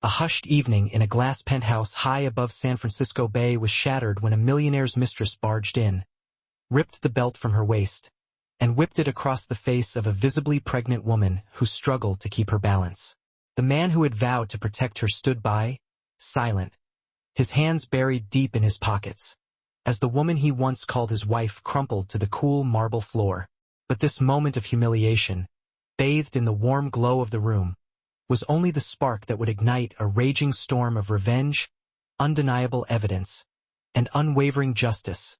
A hushed evening in a glass penthouse high above San Francisco Bay was shattered when a millionaire's mistress barged in, ripped the belt from her waist, and whipped it across the face of a visibly pregnant woman who struggled to keep her balance. The man who had vowed to protect her stood by, silent, his hands buried deep in his pockets, as the woman he once called his wife crumpled to the cool marble floor. But this moment of humiliation, bathed in the warm glow of the room, was only the spark that would ignite a raging storm of revenge, undeniable evidence, and unwavering justice,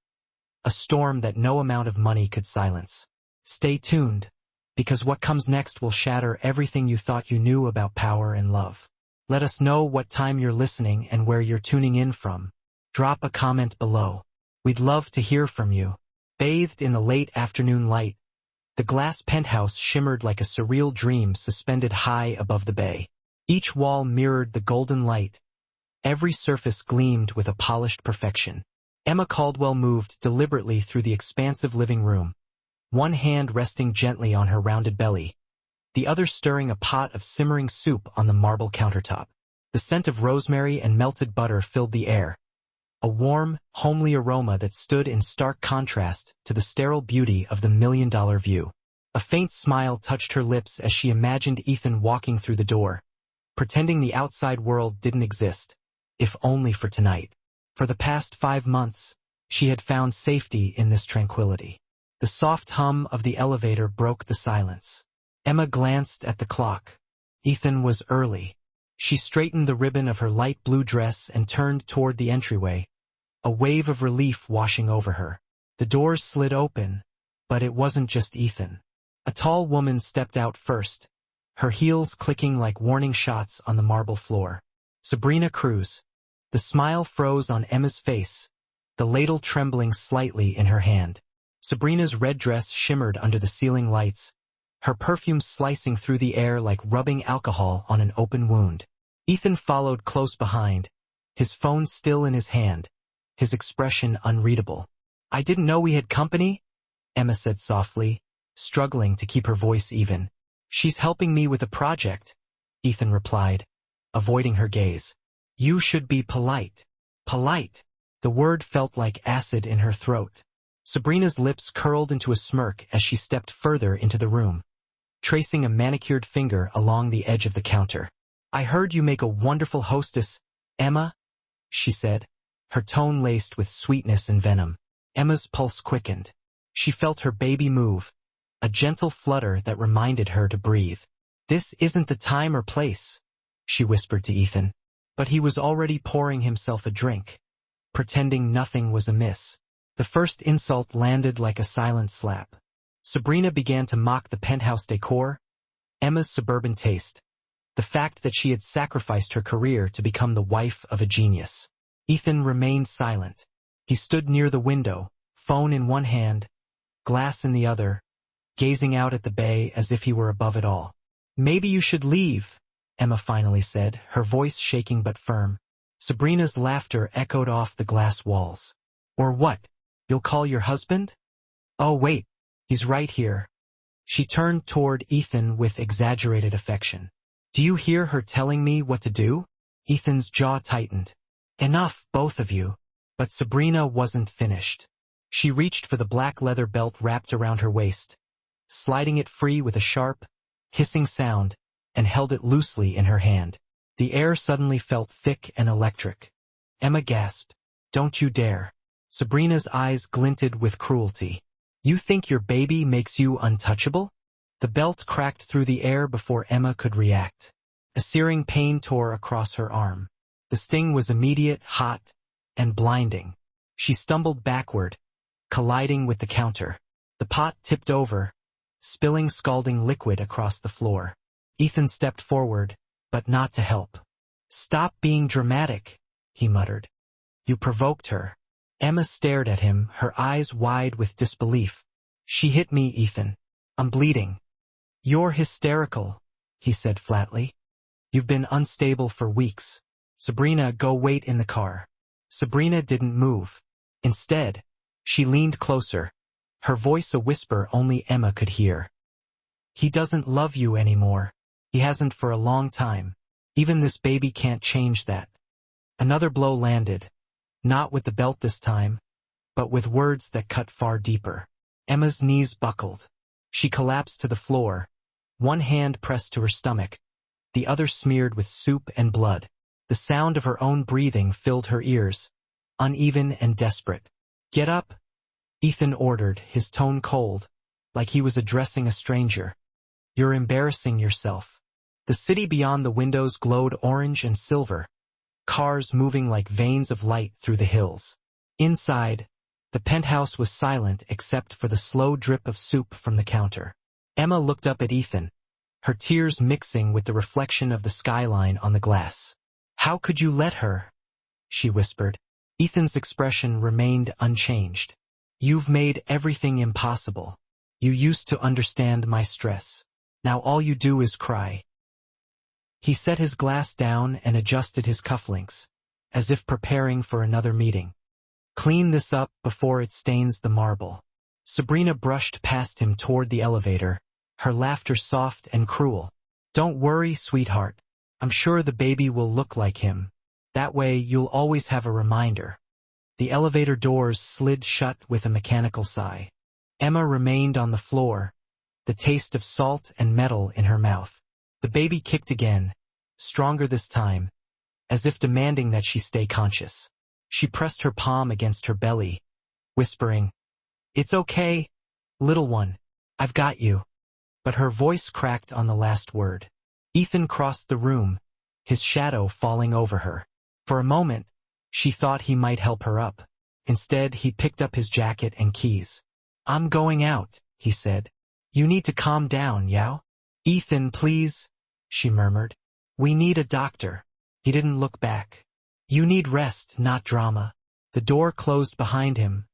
a storm that no amount of money could silence. Stay tuned, because what comes next will shatter everything you thought you knew about power and love. Let us know what time you're listening and where you're tuning in from. Drop a comment below. We'd love to hear from you. Bathed in the late afternoon light, the glass penthouse shimmered like a surreal dream suspended high above the bay. Each wall mirrored the golden light. Every surface gleamed with a polished perfection. Emma Caldwell moved deliberately through the expansive living room, one hand resting gently on her rounded belly, the other stirring a pot of simmering soup on the marble countertop. The scent of rosemary and melted butter filled the air, a warm, homely aroma that stood in stark contrast to the sterile beauty of the million-dollar view. A faint smile touched her lips as she imagined Ethan walking through the door, pretending the outside world didn't exist, if only for tonight. For the past 5 months, she had found safety in this tranquility. The soft hum of the elevator broke the silence. Emma glanced at the clock. Ethan was early. She straightened the ribbon of her light blue dress and turned toward the entryway, a wave of relief washing over her. The doors slid open, but it wasn't just Ethan. A tall woman stepped out first, her heels clicking like warning shots on the marble floor. Sabrina Cruz. The smile froze on Emma's face, the ladle trembling slightly in her hand. Sabrina's red dress shimmered under the ceiling lights, her perfume slicing through the air like rubbing alcohol on an open wound. Ethan followed close behind, his phone still in his hand, his expression unreadable. "I didn't know we had company," Emma said softly, struggling to keep her voice even. "She's helping me with a project," Ethan replied, avoiding her gaze. "You should be polite." Polite. The word felt like acid in her throat. Sabrina's lips curled into a smirk as she stepped further into the room, tracing a manicured finger along the edge of the counter. "I heard you make a wonderful hostess, Emma," she said, her tone laced with sweetness and venom. Emma's pulse quickened. She felt her baby move, a gentle flutter that reminded her to breathe. "This isn't the time or place," she whispered to Ethan. But he was already pouring himself a drink, pretending nothing was amiss. The first insult landed like a silent slap. Sabrina began to mock the penthouse decor, Emma's suburban taste, the fact that she had sacrificed her career to become the wife of a genius. Ethan remained silent. He stood near the window, phone in one hand, glass in the other, gazing out at the bay as if he were above it all. "Maybe you should leave," Emma finally said, her voice shaking but firm. Sabrina's laughter echoed off the glass walls. "Or what? You'll call your husband? Oh wait, he's right here." She turned toward Ethan with exaggerated affection. "Do you hear her telling me what to do?" Ethan's jaw tightened. "Enough, both of you." But Sabrina wasn't finished. She reached for the black leather belt wrapped around her waist, sliding it free with a sharp, hissing sound, and held it loosely in her hand. The air suddenly felt thick and electric. Emma gasped. "Don't you dare." Sabrina's eyes glinted with cruelty. "You think your baby makes you untouchable?" The belt cracked through the air before Emma could react. A searing pain tore across her arm. The sting was immediate, hot, and blinding. She stumbled backward, colliding with the counter. The pot tipped over, spilling scalding liquid across the floor. Ethan stepped forward, but not to help. "Stop being dramatic," he muttered. "You provoked her." Emma stared at him, her eyes wide with disbelief. "She hit me, Ethan. I'm bleeding." "You're hysterical," he said flatly. "You've been unstable for weeks. Sabrina, go wait in the car." Sabrina didn't move. Instead, she leaned closer, her voice a whisper only Emma could hear. "He doesn't love you anymore. He hasn't for a long time." Even this baby can't change that. Another blow landed, not with the belt this time, but with words that cut far deeper. Emma's knees buckled. She collapsed to the floor, one hand pressed to her stomach, the other smeared with soup and blood. The sound of her own breathing filled her ears, uneven and desperate. "Get up," Ethan ordered, his tone cold, like he was addressing a stranger. "You're embarrassing yourself." The city beyond the windows glowed orange and silver, cars moving like veins of light through the hills. Inside, the penthouse was silent except for the slow drip of soup from the counter. Emma looked up at Ethan, her tears mixing with the reflection of the skyline on the glass. "How could you let her?" she whispered. Ethan's expression remained unchanged. "You've made everything impossible. You used to understand my stress. Now all you do is cry." He set his glass down and adjusted his cufflinks, as if preparing for another meeting. "Clean this up before it stains the marble." Sabrina brushed past him toward the elevator, her laughter soft and cruel. "Don't worry, sweetheart. I'm sure the baby will look like him. That way you'll always have a reminder." The elevator doors slid shut with a mechanical sigh. Emma remained on the floor, the taste of salt and metal in her mouth. The baby kicked again, stronger this time, as if demanding that she stay conscious. She pressed her palm against her belly, whispering, "It's okay, little one. I've got you." But her voice cracked on the last word. Ethan crossed the room, his shadow falling over her. For a moment, she thought he might help her up. Instead, he picked up his jacket and keys. "I'm going out," he said. "You need to calm down, Yao." "Ethan, please," she murmured. "We need a doctor." He didn't look back. "You need rest, not drama." The door closed behind him,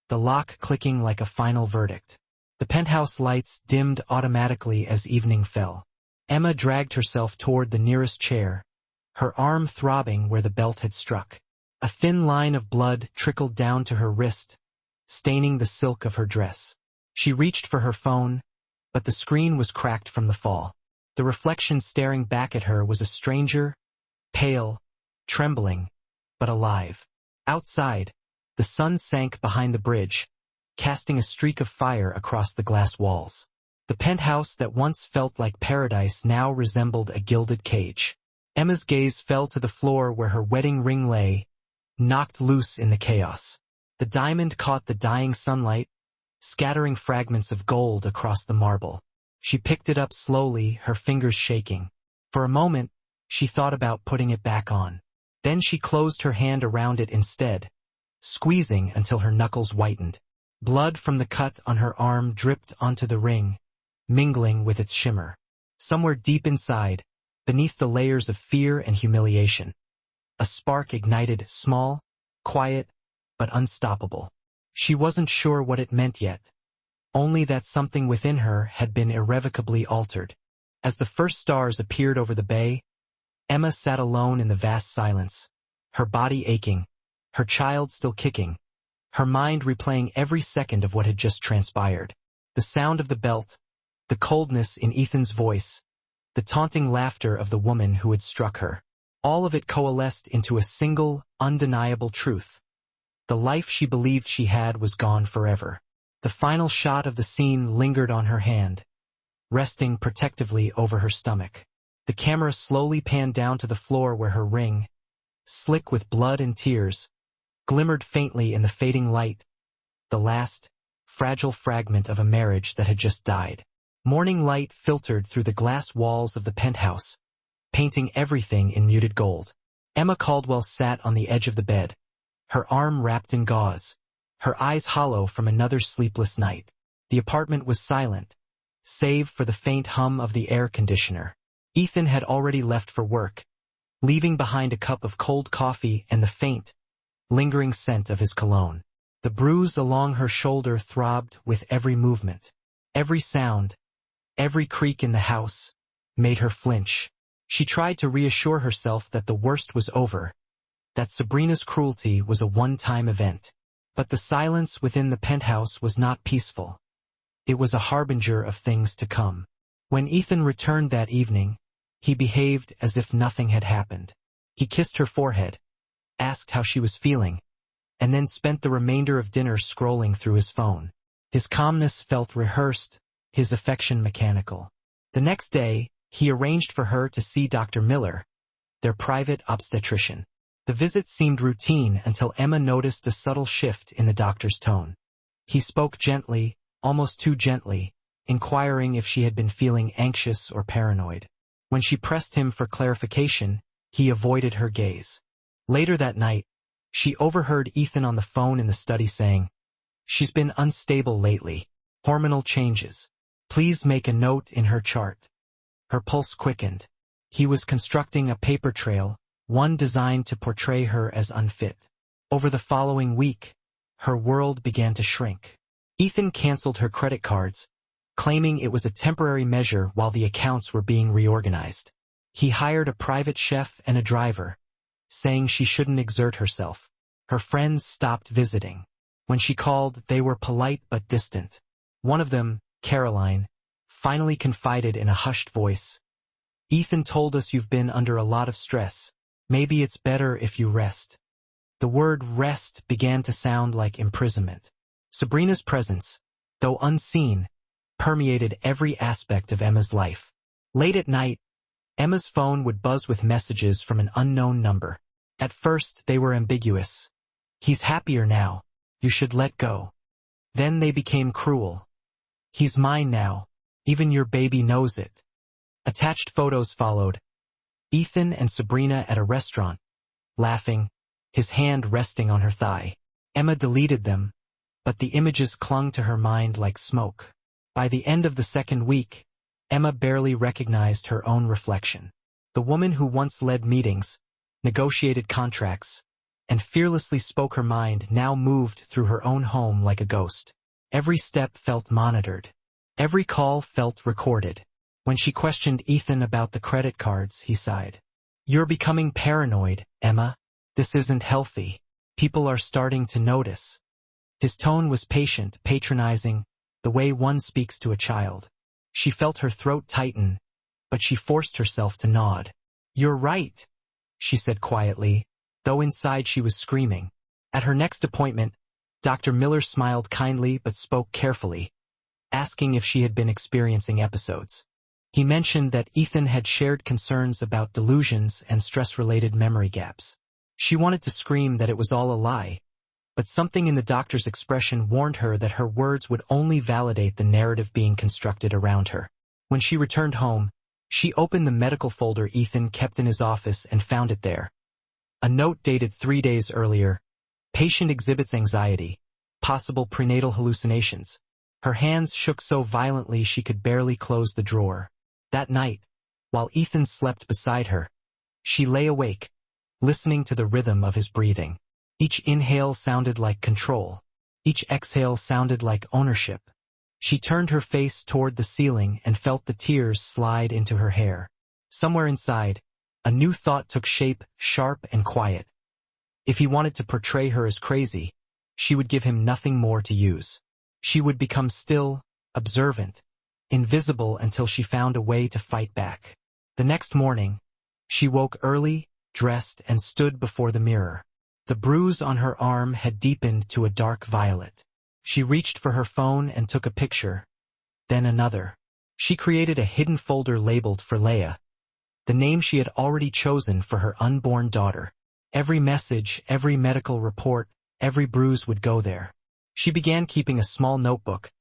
the lock clicking like a final verdict. The penthouse lights dimmed automatically as evening fell. Emma dragged herself toward the nearest chair, her arm throbbing where the belt had struck. A thin line of blood trickled down to her wrist, staining the silk of her dress. She reached for her phone, but the screen was cracked from the fall. The reflection staring back at her was a stranger, pale, trembling, but alive. Outside, the sun sank behind the bridge, casting a streak of fire across the glass walls. The penthouse that once felt like paradise now resembled a gilded cage. Emma's gaze fell to the floor where her wedding ring lay, knocked loose in the chaos. The diamond caught the dying sunlight, scattering fragments of gold across the marble. She picked it up slowly, her fingers shaking. For a moment, she thought about putting it back on. Then she closed her hand around it instead, squeezing until her knuckles whitened. Blood from the cut on her arm dripped onto the ring, mingling with its shimmer. Somewhere deep inside, beneath the layers of fear and humiliation, a spark ignited, small, quiet, but unstoppable. She wasn't sure what it meant yet, only that something within her had been irrevocably altered. As the first stars appeared over the bay, Emma sat alone in the vast silence, her body aching, her child still kicking, her mind replaying every second of what had just transpired. The sound of the belt, the coldness in Ethan's voice, the taunting laughter of the woman who had struck her. All of it coalesced into a single, undeniable truth. The life she believed she had was gone forever. The final shot of the scene lingered on her hand, resting protectively over her stomach. The camera slowly panned down to the floor where her ring, slick with blood and tears, glimmered faintly in the fading light, the last, fragile fragment of a marriage that had just died. Morning light filtered through the glass walls of the penthouse, painting everything in muted gold. Emma Caldwell sat on the edge of the bed, her arm wrapped in gauze, her eyes hollow from another sleepless night. The apartment was silent, save for the faint hum of the air conditioner. Ethan had already left for work, leaving behind a cup of cold coffee and the faint, lingering scent of his cologne. The bruise along her shoulder throbbed with every movement. Every sound, every creak in the house, made her flinch. She tried to reassure herself that the worst was over, that Sabrina's cruelty was a one-time event. But the silence within the penthouse was not peaceful. It was a harbinger of things to come. When Ethan returned that evening, He behaved as if nothing had happened. He kissed her forehead, asked how she was feeling, and then spent the remainder of dinner scrolling through his phone. His calmness felt rehearsed, his affection mechanical. The next day, he arranged for her to see Dr. Miller, their private obstetrician. The visit seemed routine until Emma noticed a subtle shift in the doctor's tone. He spoke gently, almost too gently, inquiring if she had been feeling anxious or paranoid. When she pressed him for clarification, he avoided her gaze. Later that night, she overheard Ethan on the phone in the study saying, "She's been unstable lately. Hormonal changes. Please make a note in her chart." Her pulse quickened. He was constructing a paper trail, one designed to portray her as unfit. Over the following week, her world began to shrink. Ethan canceled her credit cards, claiming it was a temporary measure while the accounts were being reorganized. He hired a private chef and a driver, saying she shouldn't exert herself. Her friends stopped visiting. When she called, they were polite but distant. One of them, Caroline, finally confided in a hushed voice, "Ethan told us you've been under a lot of stress. Maybe it's better if you rest." The word rest began to sound like imprisonment. Sabrina's presence, though unseen, permeated every aspect of Emma's life. Late at night, Emma's phone would buzz with messages from an unknown number. At first, they were ambiguous. "He's happier now. You should let go." Then they became cruel. "He's mine now. Even your baby knows it." Attached photos followed. Ethan and Sabrina at a restaurant, laughing, his hand resting on her thigh. Emma deleted them, but the images clung to her mind like smoke. By the end of the second week, Emma barely recognized her own reflection. The woman who once led meetings, negotiated contracts, and fearlessly spoke her mind now moved through her own home like a ghost. Every step felt monitored. Every call felt recorded. When she questioned Ethan about the credit cards, he sighed. "You're becoming paranoid, Emma. This isn't healthy. People are starting to notice." His tone was patient, patronizing, the way one speaks to a child. She felt her throat tighten, but she forced herself to nod. "You're right," she said quietly, though inside she was screaming. At her next appointment, Dr. Miller smiled kindly but spoke carefully, asking if she had been experiencing episodes. He mentioned that Ethan had shared concerns about delusions and stress-related memory gaps. She wanted to scream that it was all a lie, but something in the doctor's expression warned her that her words would only validate the narrative being constructed around her. When she returned home, she opened the medical folder Ethan kept in his office and found it there. A note dated 3 days earlier. "Patient exhibits anxiety. Possible prenatal hallucinations." Her hands shook so violently she could barely close the drawer. That night, while Ethan slept beside her, she lay awake, listening to the rhythm of his breathing. Each inhale sounded like control. Each exhale sounded like ownership. She turned her face toward the ceiling and felt the tears slide into her hair. Somewhere inside, a new thought took shape, sharp and quiet. If he wanted to portray her as crazy, she would give him nothing more to use. She would become still, observant, invisible until she found a way to fight back. The next morning, she woke early, dressed, and stood before the mirror. The bruise on her arm had deepened to a dark violet. She reached for her phone and took a picture, then another. She created a hidden folder labeled for Leia, the name she had already chosen for her unborn daughter. Every message, every medical report, every bruise would go there. She began keeping a small notebook,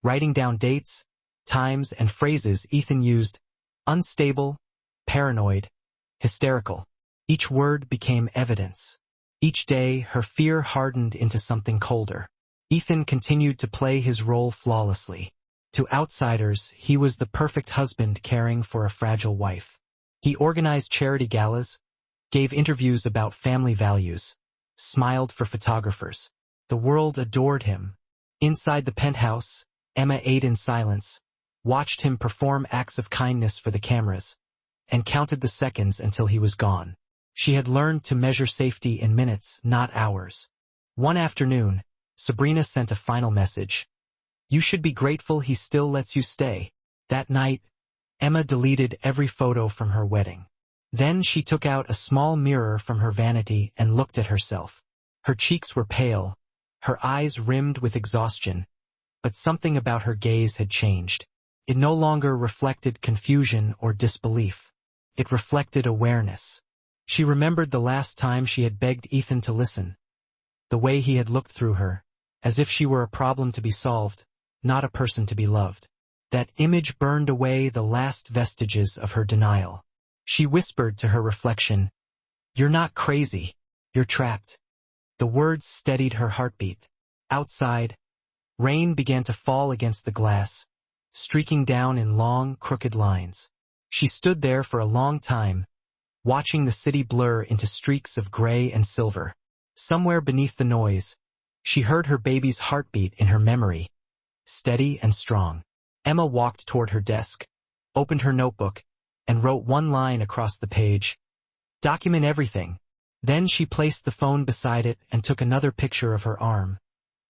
writing down dates, times, and phrases Ethan used: unstable, paranoid, hysterical. Each word became evidence. Each day, her fear hardened into something colder. Ethan continued to play his role flawlessly. To outsiders, he was the perfect husband caring for a fragile wife. He organized charity galas, gave interviews about family values, smiled for photographers. The world adored him. Inside the penthouse, Emma ate in silence, watched him perform acts of kindness for the cameras, and counted the seconds until he was gone. She had learned to measure safety in minutes, not hours. One afternoon, Sabrina sent a final message. "You should be grateful he still lets you stay." That night, Emma deleted every photo from her wedding. Then she took out a small mirror from her vanity and looked at herself. Her cheeks were pale, her eyes rimmed with exhaustion, but something about her gaze had changed. It no longer reflected confusion or disbelief. It reflected awareness. She remembered the last time she had begged Ethan to listen. The way he had looked through her, as if she were a problem to be solved, not a person to be loved. That image burned away the last vestiges of her denial. She whispered to her reflection, "You're not crazy. You're trapped." The words steadied her heartbeat. Outside, rain began to fall against the glass, streaking down in long, crooked lines. She stood there for a long time, watching the city blur into streaks of gray and silver. Somewhere beneath the noise, she heard her baby's heartbeat in her memory, steady and strong. Emma walked toward her desk, opened her notebook, and wrote one line across the page, "Document everything." Then she placed the phone beside it and took another picture of her arm,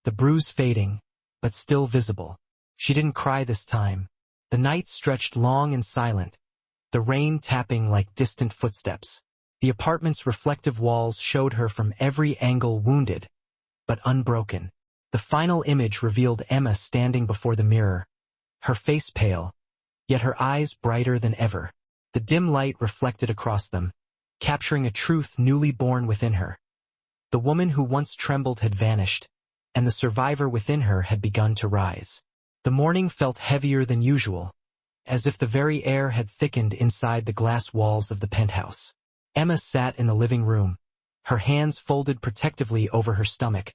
the bruise fading, but still visible. She didn't cry this time. The night stretched long and silent, the rain tapping like distant footsteps. The apartment's reflective walls showed her from every angle wounded, but unbroken. The final image revealed Emma standing before the mirror, her face pale, yet her eyes brighter than ever. The dim light reflected across them, capturing a truth newly born within her. The woman who once trembled had vanished, and the survivor within her had begun to rise. The morning felt heavier than usual, as if the very air had thickened inside the glass walls of the penthouse. Emma sat in the living room, her hands folded protectively over her stomach,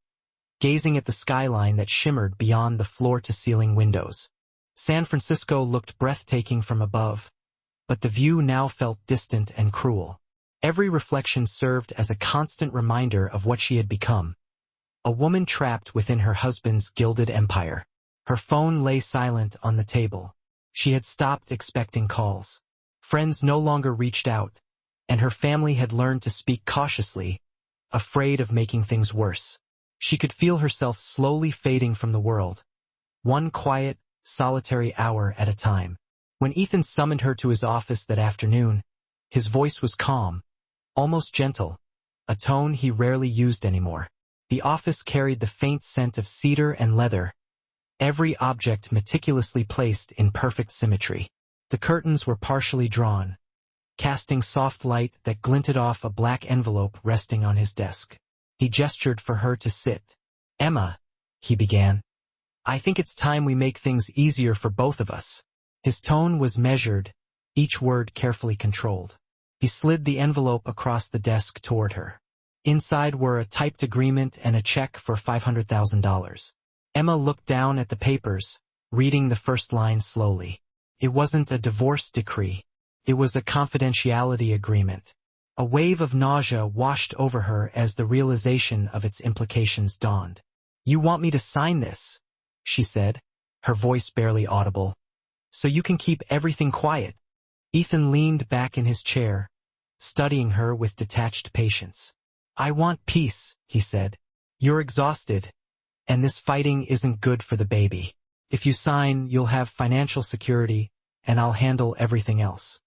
gazing at the skyline that shimmered beyond the floor-to-ceiling windows. San Francisco looked breathtaking from above, but the view now felt distant and cruel. Every reflection served as a constant reminder of what she had become, a woman trapped within her husband's gilded empire. Her phone lay silent on the table. She had stopped expecting calls. Friends no longer reached out, and her family had learned to speak cautiously, afraid of making things worse. She could feel herself slowly fading from the world, one quiet, solitary hour at a time. When Ethan summoned her to his office that afternoon, his voice was calm, almost gentle, a tone he rarely used anymore. The office carried the faint scent of cedar and leather, every object meticulously placed in perfect symmetry. The curtains were partially drawn, casting soft light that glinted off a black envelope resting on his desk. He gestured for her to sit. "Emma," he began, "I think it's time we make things easier for both of us." His tone was measured, each word carefully controlled. He slid the envelope across the desk toward her. Inside were a typed agreement and a check for $500,000. Emma looked down at the papers, reading the first line slowly. It wasn't a divorce decree. It was a confidentiality agreement. A wave of nausea washed over her as the realization of its implications dawned. "You want me to sign this?" she said, her voice barely audible. "So you can keep everything quiet." Ethan leaned back in his chair, studying her with detached patience. "I want peace," he said. "You're exhausted, and this fighting isn't good for the baby. If you sign, you'll have financial security, and I'll handle everything else."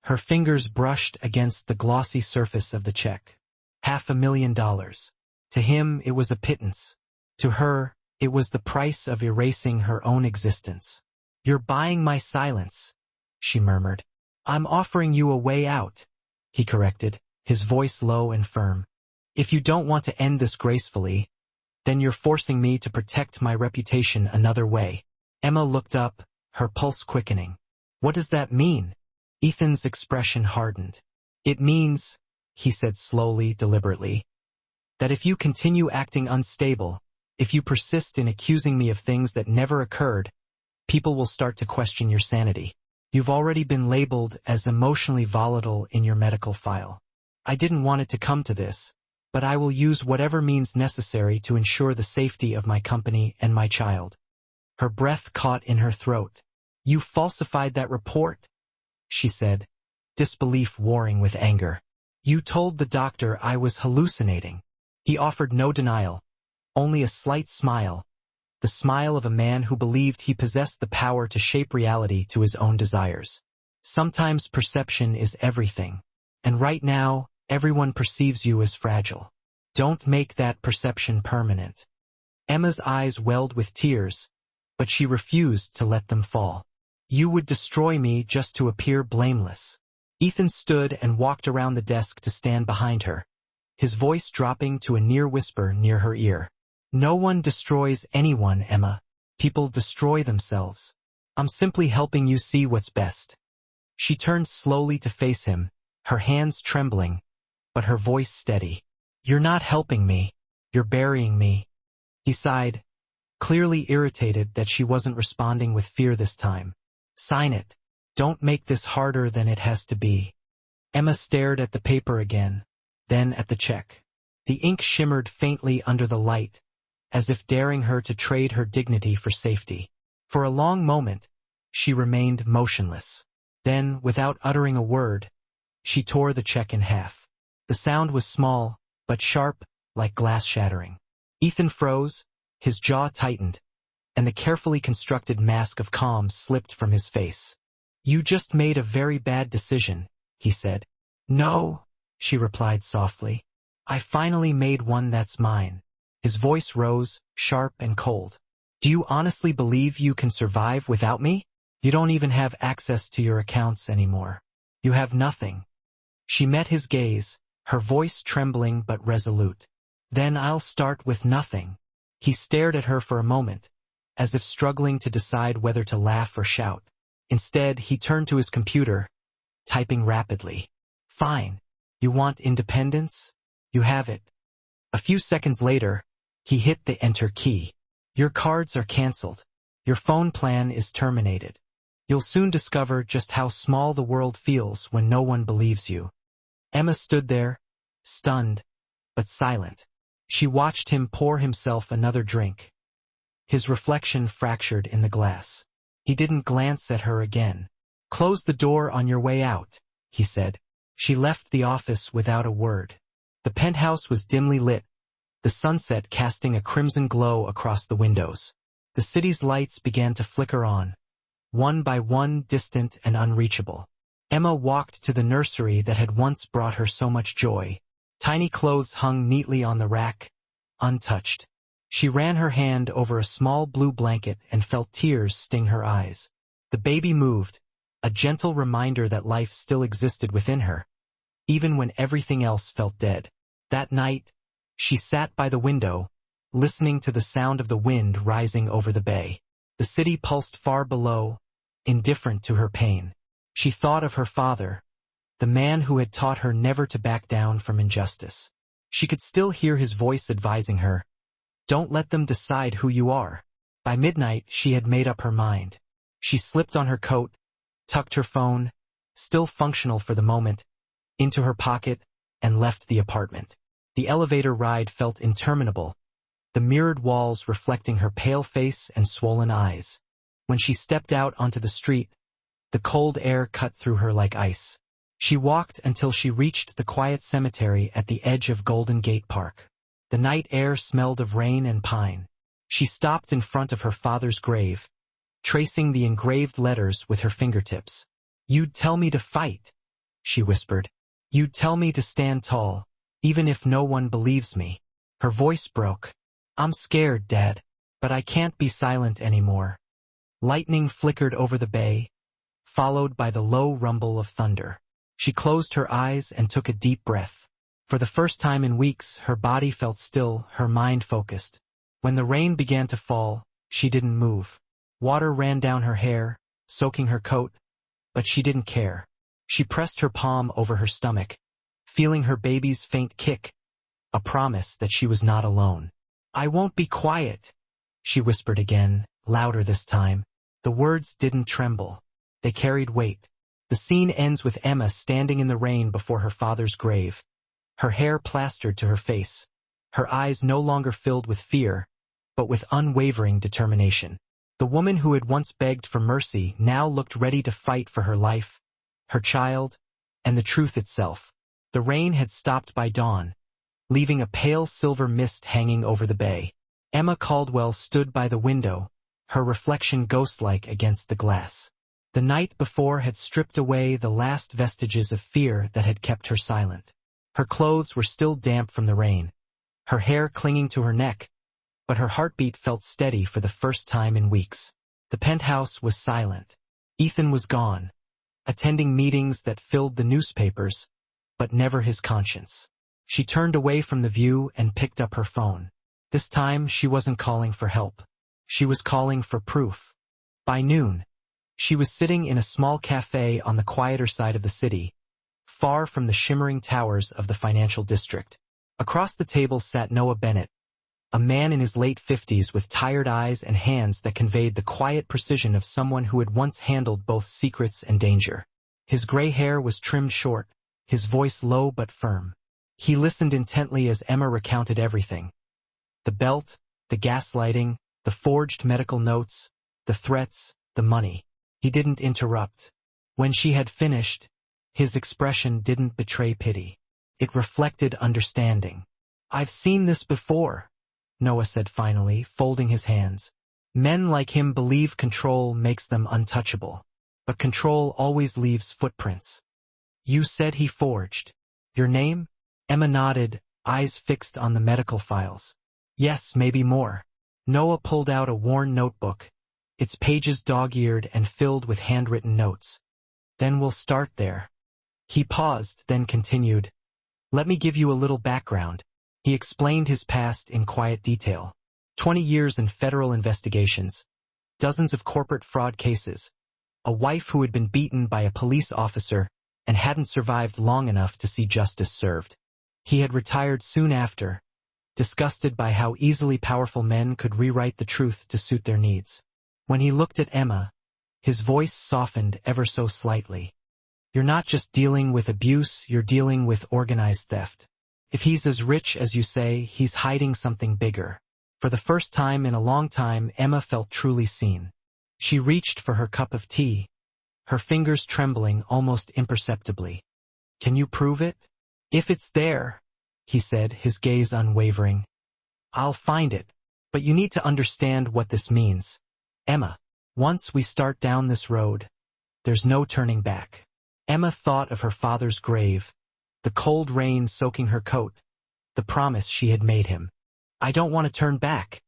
Her fingers brushed against the glossy surface of the check. $500,000. To him, it was a pittance. To her, it was the price of erasing her own existence. "You're buying my silence," she murmured. "I'm offering you a way out," he corrected, his voice low and firm. "If you don't want to end this gracefully, then you're forcing me to protect my reputation another way." Emma looked up, her pulse quickening. "What does that mean?" Ethan's expression hardened. "It means," he said slowly, deliberately, "that if you continue acting unstable, if you persist in accusing me of things that never occurred, people will start to question your sanity. You've already been labeled as emotionally volatile in your medical file. I didn't want it to come to this, but I will use whatever means necessary to ensure the safety of my company and my child." Her breath caught in her throat. "You falsified that report," she said, disbelief warring with anger. "You told the doctor I was hallucinating." He offered no denial, only a slight smile, the smile of a man who believed he possessed the power to shape reality to his own desires. Sometimes perception is everything. And right now, everyone perceives you as fragile. Don't make that perception permanent. Emma's eyes welled with tears, but she refused to let them fall. You would destroy me just to appear blameless. Ethan stood and walked around the desk to stand behind her, his voice dropping to a near whisper near her ear. No one destroys anyone, Emma. People destroy themselves. I'm simply helping you see what's best. She turned slowly to face him, her hands trembling, but her voice steady. You're not helping me. You're burying me. He sighed, clearly irritated that she wasn't responding with fear this time. Sign it. Don't make this harder than it has to be. Emma stared at the paper again, then at the check. The ink shimmered faintly under the light, as if daring her to trade her dignity for safety. For a long moment, she remained motionless. Then, without uttering a word, she tore the check in half. The sound was small, but sharp, like glass shattering. Ethan froze, his jaw tightened, and the carefully constructed mask of calm slipped from his face. You just made a very bad decision, he said. No, she replied softly. I finally made one that's mine. His voice rose, sharp and cold. Do you honestly believe you can survive without me? You don't even have access to your accounts anymore. You have nothing. She met his gaze, her voice trembling but resolute. Then I'll start with nothing. He stared at her for a moment, as if struggling to decide whether to laugh or shout. Instead, he turned to his computer, typing rapidly. Fine. You want independence? You have it. A few seconds later, he hit the enter key. Your cards are canceled. Your phone plan is terminated. You'll soon discover just how small the world feels when no one believes you. Emma stood there, stunned, but silent. She watched him pour himself another drink. His reflection fractured in the glass. He didn't glance at her again. Close the door on your way out, he said. She left the office without a word. The penthouse was dimly lit, the sunset casting a crimson glow across the windows. The city's lights began to flicker on, one by one distant and unreachable. Emma walked to the nursery that had once brought her so much joy. Tiny clothes hung neatly on the rack, untouched. She ran her hand over a small blue blanket and felt tears sting her eyes. The baby moved, a gentle reminder that life still existed within her, even when everything else felt dead. That night, she sat by the window, listening to the sound of the wind rising over the bay. The city pulsed far below, indifferent to her pain. She thought of her father, the man who had taught her never to back down from injustice. She could still hear his voice advising her, don't let them decide who you are. By midnight, she had made up her mind. She slipped on her coat, tucked her phone, still functional for the moment, into her pocket, and left the apartment. The elevator ride felt interminable, the mirrored walls reflecting her pale face and swollen eyes. When she stepped out onto the street, the cold air cut through her like ice. She walked until she reached the quiet cemetery at the edge of Golden Gate Park. The night air smelled of rain and pine. She stopped in front of her father's grave, tracing the engraved letters with her fingertips. You'd tell me to fight, she whispered. You'd tell me to stand tall, even if no one believes me. Her voice broke. I'm scared, Dad, but I can't be silent anymore. Lightning flickered over the bay, followed by the low rumble of thunder. She closed her eyes and took a deep breath. For the first time in weeks, her body felt still, her mind focused. When the rain began to fall, she didn't move. Water ran down her hair, soaking her coat, but she didn't care. She pressed her palm over her stomach, feeling her baby's faint kick, a promise that she was not alone. I won't be quiet, she whispered again, louder this time. The words didn't tremble. They carried weight. The scene ends with Emma standing in the rain before her father's grave, her hair plastered to her face, her eyes no longer filled with fear, but with unwavering determination. The woman who had once begged for mercy now looked ready to fight for her life, her child, and the truth itself. The rain had stopped by dawn, leaving a pale silver mist hanging over the bay. Emma Caldwell stood by the window, her reflection ghost-like against the glass. The night before had stripped away the last vestiges of fear that had kept her silent. Her clothes were still damp from the rain, her hair clinging to her neck, but her heartbeat felt steady for the first time in weeks. The penthouse was silent. Ethan was gone, attending meetings that filled the newspapers, but never his conscience. She turned away from the view and picked up her phone. This time she wasn't calling for help. She was calling for proof. By noon, she was sitting in a small cafe on the quieter side of the city, far from the shimmering towers of the financial district. Across the table sat Noah Bennett, a man in his late 50s with tired eyes and hands that conveyed the quiet precision of someone who had once handled both secrets and danger. His gray hair was trimmed short, his voice low but firm. He listened intently as Emma recounted everything. The belt, the gaslighting, the forged medical notes, the threats, the money. He didn't interrupt. When she had finished, his expression didn't betray pity. It reflected understanding. "I've seen this before," Noah said finally, folding his hands. "Men like him believe control makes them untouchable. But control always leaves footprints." "You said he forged your name?" Emma nodded, eyes fixed on the medical files. "Yes, maybe more." Noah pulled out a worn notebook, its pages dog-eared and filled with handwritten notes. "Then we'll start there." He paused, then continued. "Let me give you a little background." He explained his past in quiet detail. 20 years in federal investigations, dozens of corporate fraud cases, a wife who had been beaten by a police officer and hadn't survived long enough to see justice served. He had retired soon after, disgusted by how easily powerful men could rewrite the truth to suit their needs. When he looked at Emma, his voice softened ever so slightly. "You're not just dealing with abuse, you're dealing with organized theft. If he's as rich as you say, he's hiding something bigger." For the first time in a long time, Emma felt truly seen. She reached for her cup of tea, her fingers trembling almost imperceptibly. "Can you prove it?" "If it's there," he said, his gaze unwavering. "I'll find it. But you need to understand what this means. Emma, once we start down this road, there's no turning back." Emma thought of her father's grave, the cold rain soaking her coat, the promise she had made him. "I don't want to turn back,"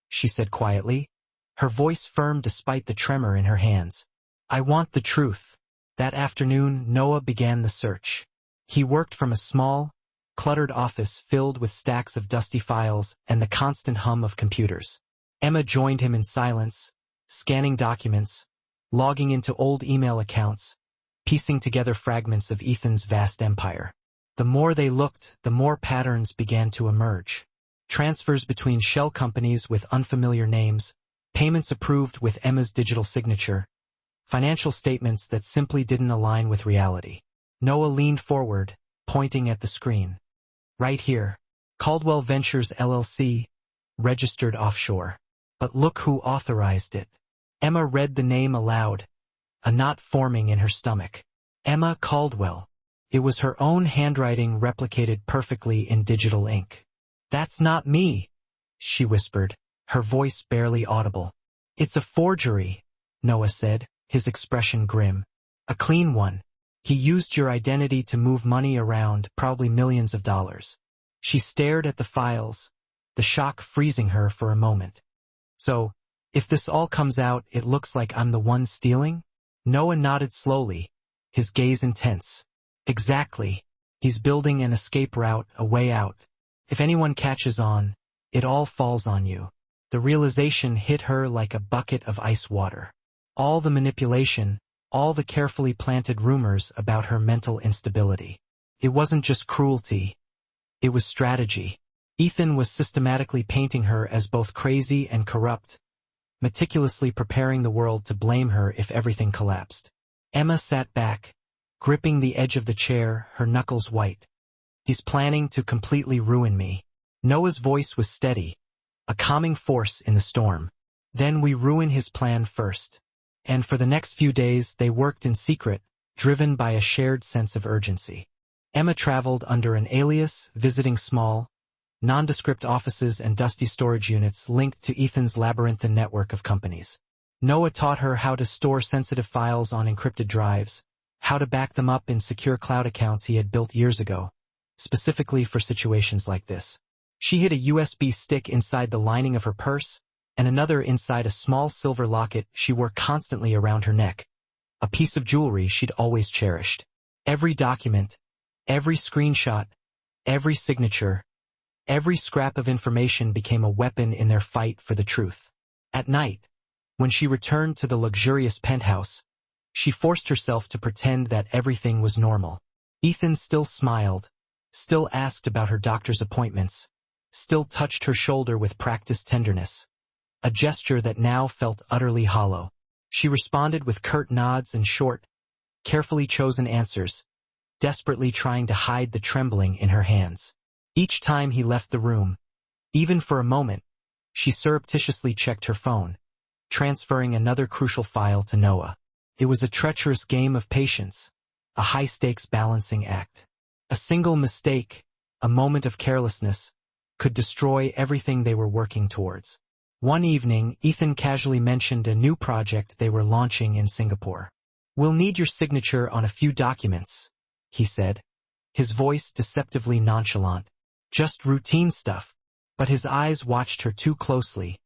she said quietly, her voice firm despite the tremor in her hands. "I want the truth." That afternoon, Noah began the search. He worked from a small, cluttered office filled with stacks of dusty files and the constant hum of computers. Emma joined him in silence, scanning documents, logging into old email accounts, piecing together fragments of Ethan's vast empire. The more they looked, the more patterns began to emerge. Transfers between shell companies with unfamiliar names, payments approved with Emma's digital signature, financial statements that simply didn't align with reality. Noah leaned forward, pointing at the screen. "Right here. Caldwell Ventures LLC, registered offshore. But look who authorized it." Emma read the name aloud, a knot forming in her stomach. Emma Caldwell. It was her own handwriting replicated perfectly in digital ink. "That's not me," she whispered, her voice barely audible. "It's a forgery," Noah said, his expression grim. "A clean one. He used your identity to move money around, probably millions of dollars." She stared at the files, the shock freezing her for a moment. "So, if this all comes out, it looks like I'm the one stealing?" Noah nodded slowly, his gaze intense. "Exactly. He's building an escape route, a way out. If anyone catches on, it all falls on you." The realization hit her like a bucket of ice water. All the manipulation, all the carefully planted rumors about her mental instability. It wasn't just cruelty. It was strategy. Ethan was systematically painting her as both crazy and corrupt, meticulously preparing the world to blame her if everything collapsed. Emma sat back, gripping the edge of the chair, her knuckles white. "He's planning to completely ruin me." Noah's voice was steady, a calming force in the storm. "Then we ruin his plan first." And for the next few days they worked in secret, driven by a shared sense of urgency. Emma traveled under an alias, visiting small, nondescript offices and dusty storage units linked to Ethan's labyrinthine network of companies. Noah taught her how to store sensitive files on encrypted drives, how to back them up in secure cloud accounts he had built years ago, specifically for situations like this. She hid a USB stick inside the lining of her purse, and another inside a small silver locket she wore constantly around her neck, a piece of jewelry she'd always cherished. Every document, every screenshot, every signature, every scrap of information became a weapon in their fight for the truth. At night, when she returned to the luxurious penthouse, she forced herself to pretend that everything was normal. Ethan still smiled, still asked about her doctor's appointments, still touched her shoulder with practiced tenderness, a gesture that now felt utterly hollow. She responded with curt nods and short, carefully chosen answers, desperately trying to hide the trembling in her hands. Each time he left the room, even for a moment, she surreptitiously checked her phone, transferring another crucial file to Noah. It was a treacherous game of patience, a high-stakes balancing act. A single mistake, a moment of carelessness, could destroy everything they were working towards. One evening, Ethan casually mentioned a new project they were launching in Singapore. "We'll need your signature on a few documents," he said, his voice deceptively nonchalant. Just routine stuff. But his eyes watched her too closely,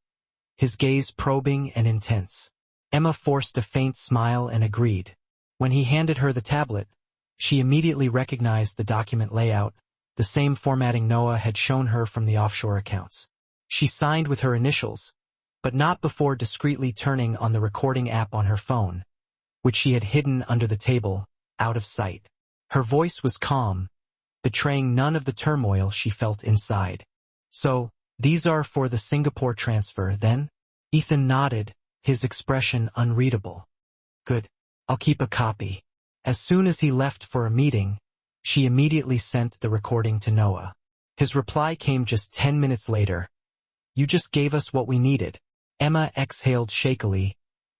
his gaze probing and intense. Emma forced a faint smile and agreed. When he handed her the tablet, she immediately recognized the document layout, the same formatting Noah had shown her from the offshore accounts. She signed with her initials, but not before discreetly turning on the recording app on her phone, which she had hidden under the table, out of sight. Her voice was calm, betraying none of the turmoil she felt inside. "So, these are for the Singapore transfer, then?" Ethan nodded, his expression unreadable. "Good. I'll keep a copy." As soon as he left for a meeting, she immediately sent the recording to Noah. His reply came just 10 minutes later. "You just gave us what we needed." Emma exhaled shakily,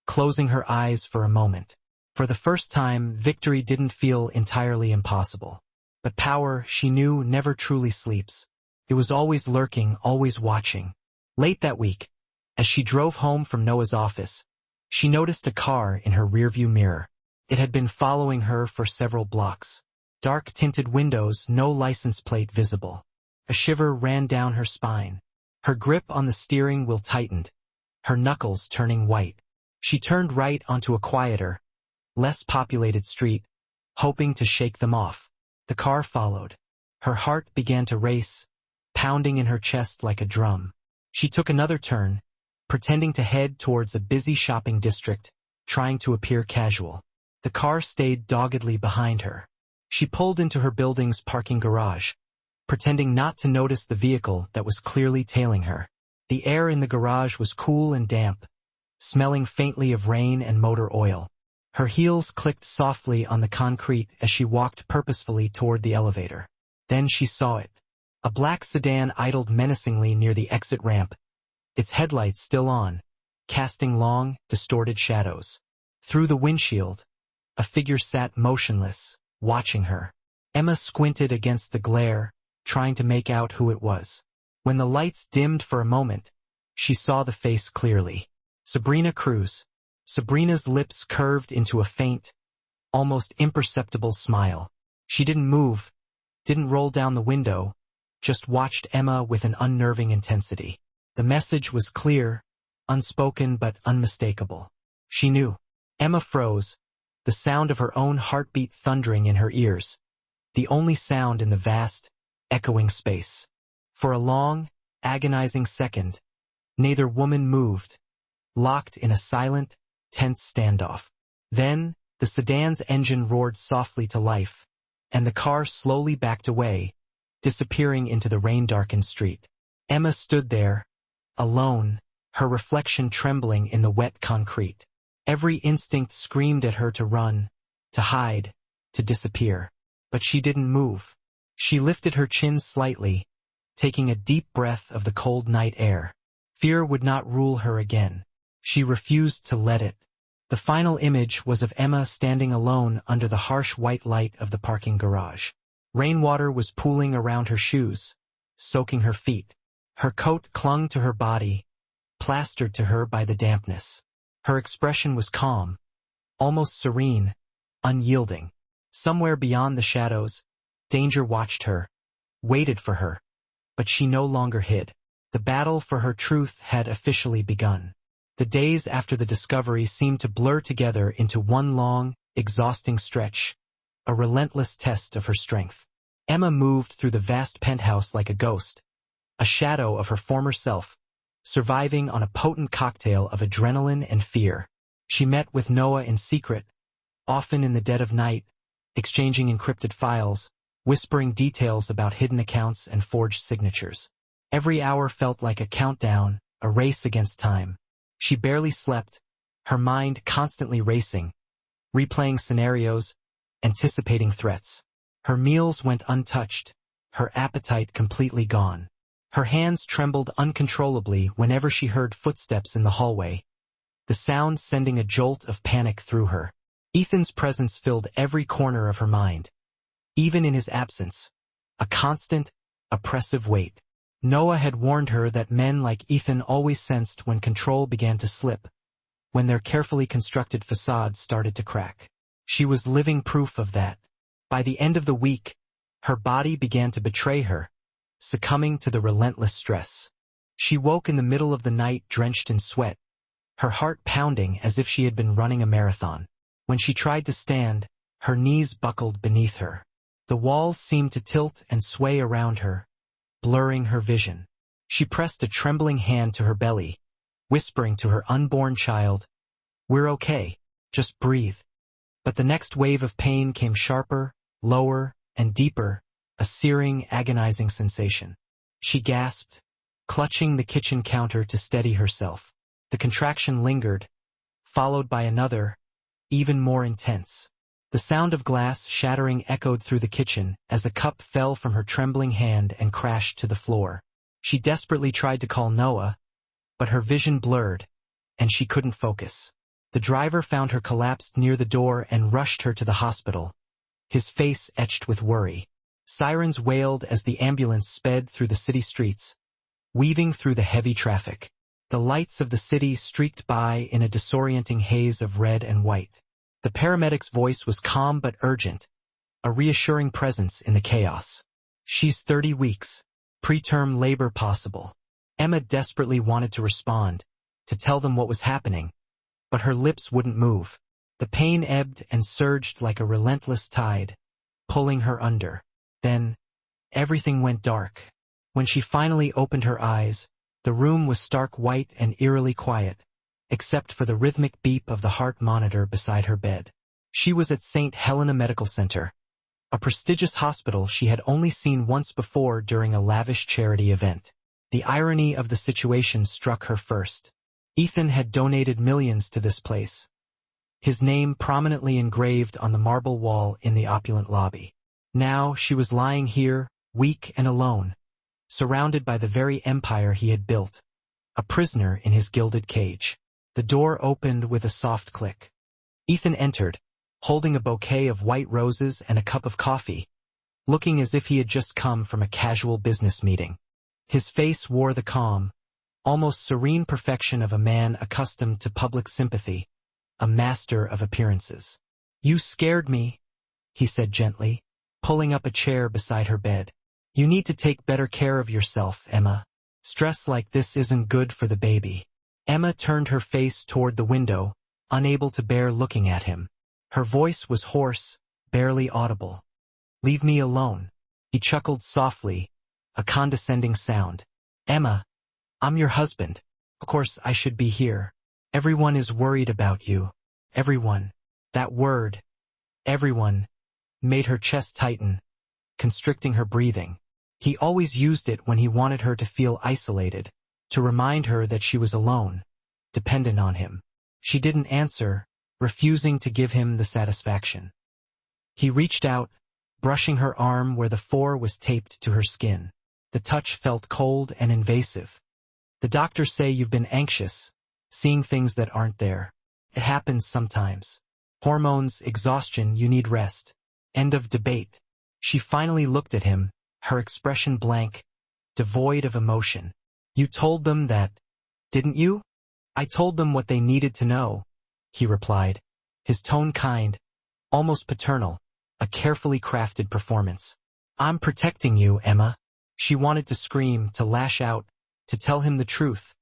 closing her eyes for a moment. For the first time, victory didn't feel entirely impossible. But power, she knew, never truly sleeps. It was always lurking, always watching. Late that week, as she drove home from Noah's office, she noticed a car in her rearview mirror. It had been following her for several blocks. Dark tinted windows, no license plate visible. A shiver ran down her spine. Her grip on the steering wheel tightened, her knuckles turning white. She turned right onto a quieter, less populated street, hoping to shake them off. The car followed. Her heart began to race, pounding in her chest like a drum. She took another turn, pretending to head towards a busy shopping district, trying to appear casual. The car stayed doggedly behind her. She pulled into her building's parking garage, pretending not to notice the vehicle that was clearly tailing her. The air in the garage was cool and damp, smelling faintly of rain and motor oil. Her heels clicked softly on the concrete as she walked purposefully toward the elevator. Then she saw it. A black sedan idled menacingly near the exit ramp, its headlights still on, casting long, distorted shadows. Through the windshield, a figure sat motionless, watching her. Emma squinted against the glare, trying to make out who it was. When the lights dimmed for a moment, she saw the face clearly. Sabrina Cruz. Sabrina's lips curved into a faint, almost imperceptible smile. She didn't move, didn't roll down the window, just watched Emma with an unnerving intensity. The message was clear, unspoken but unmistakable. She knew. Emma froze, the sound of her own heartbeat thundering in her ears, the only sound in the vast, echoing space. For a long, agonizing second, neither woman moved, locked in a silent, tense standoff. Then, the sedan's engine roared softly to life, and the car slowly backed away, disappearing into the rain-darkened street. Emma stood there, alone, her reflection trembling in the wet concrete. Every instinct screamed at her to run, to hide, to disappear. But she didn't move. She lifted her chin slightly, taking a deep breath of the cold night air. Fear would not rule her again. She refused to let it. The final image was of Emma standing alone under the harsh white light of the parking garage. Rainwater was pooling around her shoes, soaking her feet. Her coat clung to her body, plastered to her by the dampness. Her expression was calm, almost serene, unyielding. Somewhere beyond the shadows, danger watched her, waited for her, but she no longer hid. The battle for her truth had officially begun. The days after the discovery seemed to blur together into one long, exhausting stretch, a relentless test of her strength. Emma moved through the vast penthouse like a ghost, a shadow of her former self, surviving on a potent cocktail of adrenaline and fear. She met with Noah in secret, often in the dead of night, exchanging encrypted files, whispering details about hidden accounts and forged signatures. Every hour felt like a countdown, a race against time. She barely slept, her mind constantly racing, replaying scenarios, anticipating threats. Her meals went untouched, her appetite completely gone. Her hands trembled uncontrollably whenever she heard footsteps in the hallway, the sound sending a jolt of panic through her. Ethan's presence filled every corner of her mind. Even in his absence, a constant, oppressive weight. Noah had warned her that men like Ethan always sensed when control began to slip, when their carefully constructed facades started to crack. She was living proof of that. By the end of the week, her body began to betray her, succumbing to the relentless stress. She woke in the middle of the night drenched in sweat, her heart pounding as if she had been running a marathon. When she tried to stand, her knees buckled beneath her. The walls seemed to tilt and sway around her, blurring her vision. She pressed a trembling hand to her belly, whispering to her unborn child, "We're okay, just breathe." But the next wave of pain came sharper, lower, and deeper, a searing, agonizing sensation. She gasped, clutching the kitchen counter to steady herself. The contraction lingered, followed by another, even more intense. The sound of glass shattering echoed through the kitchen as a cup fell from her trembling hand and crashed to the floor. She desperately tried to call Noah, but her vision blurred, and she couldn't focus. The driver found her collapsed near the door and rushed her to the hospital, his face etched with worry. Sirens wailed as the ambulance sped through the city streets, weaving through the heavy traffic. The lights of the city streaked by in a disorienting haze of red and white. The paramedic's voice was calm but urgent, a reassuring presence in the chaos. "She's 30 weeks. Preterm labor possible." Emma desperately wanted to respond, to tell them what was happening, but her lips wouldn't move. The pain ebbed and surged like a relentless tide, pulling her under. Then, everything went dark. When she finally opened her eyes, the room was stark white and eerily quiet, except for the rhythmic beep of the heart monitor beside her bed. She was at St. Helena Medical Center, a prestigious hospital she had only seen once before during a lavish charity event. The irony of the situation struck her first. Ethan had donated millions to this place, his name prominently engraved on the marble wall in the opulent lobby. Now she was lying here, weak and alone, surrounded by the very empire he had built, a prisoner in his gilded cage. The door opened with a soft click. Ethan entered, holding a bouquet of white roses and a cup of coffee, looking as if he had just come from a casual business meeting. His face wore the calm, almost serene perfection of a man accustomed to public sympathy, a master of appearances. "You scared me," he said gently, pulling up a chair beside her bed. "You need to take better care of yourself, Emma. Stress like this isn't good for the baby." Emma turned her face toward the window, unable to bear looking at him. Her voice was hoarse, barely audible. "Leave me alone." He chuckled softly, a condescending sound. "Emma, I'm your husband. Of course I should be here. Everyone is worried about you. Everyone." That word, everyone, made her chest tighten, constricting her breathing. He always used it when he wanted her to feel isolated, to remind her that she was alone, dependent on him. She didn't answer, refusing to give him the satisfaction. He reached out, brushing her arm where the 4 was taped to her skin. The touch felt cold and invasive. "The doctors say you've been anxious, seeing things that aren't there. It happens sometimes. Hormones, exhaustion, you need rest. End of debate." She finally looked at him, her expression blank, devoid of emotion. "You told them that, didn't you?" I told them what they needed to know, he replied, his tone kind, almost paternal, a carefully crafted performance. I'm protecting you, Emma. She wanted to scream, to lash out, to tell him the truth,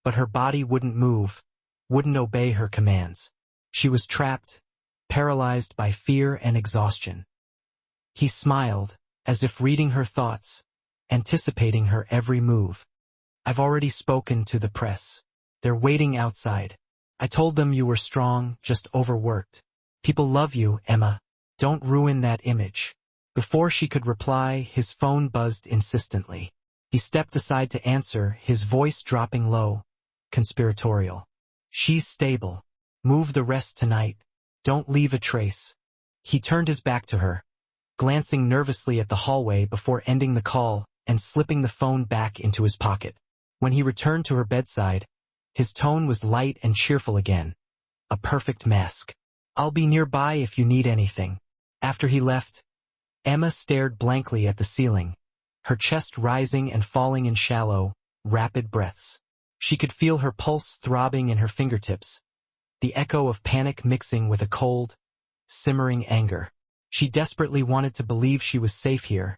but her body wouldn't move, wouldn't obey her commands. She was trapped, paralyzed by fear and exhaustion. He smiled, as if reading her thoughts, anticipating her every move. I've already spoken to the press. They're waiting outside. I told them you were strong, just overworked. People love you, Emma. Don't ruin that image. Before she could reply, his phone buzzed insistently. He stepped aside to answer, his voice dropping low, conspiratorial. She's stable. Move the rest tonight. Don't leave a trace. He turned his back to her, glancing nervously at the hallway before ending the call and slipping the phone back into his pocket. When he returned to her bedside, his tone was light and cheerful again. A perfect mask. I'll be nearby if you need anything. After he left, Emma stared blankly at the ceiling, her chest rising and falling in shallow, rapid breaths. She could feel her pulse throbbing in her fingertips, the echo of panic mixing with a cold, simmering anger. She desperately wanted to believe she was safe here,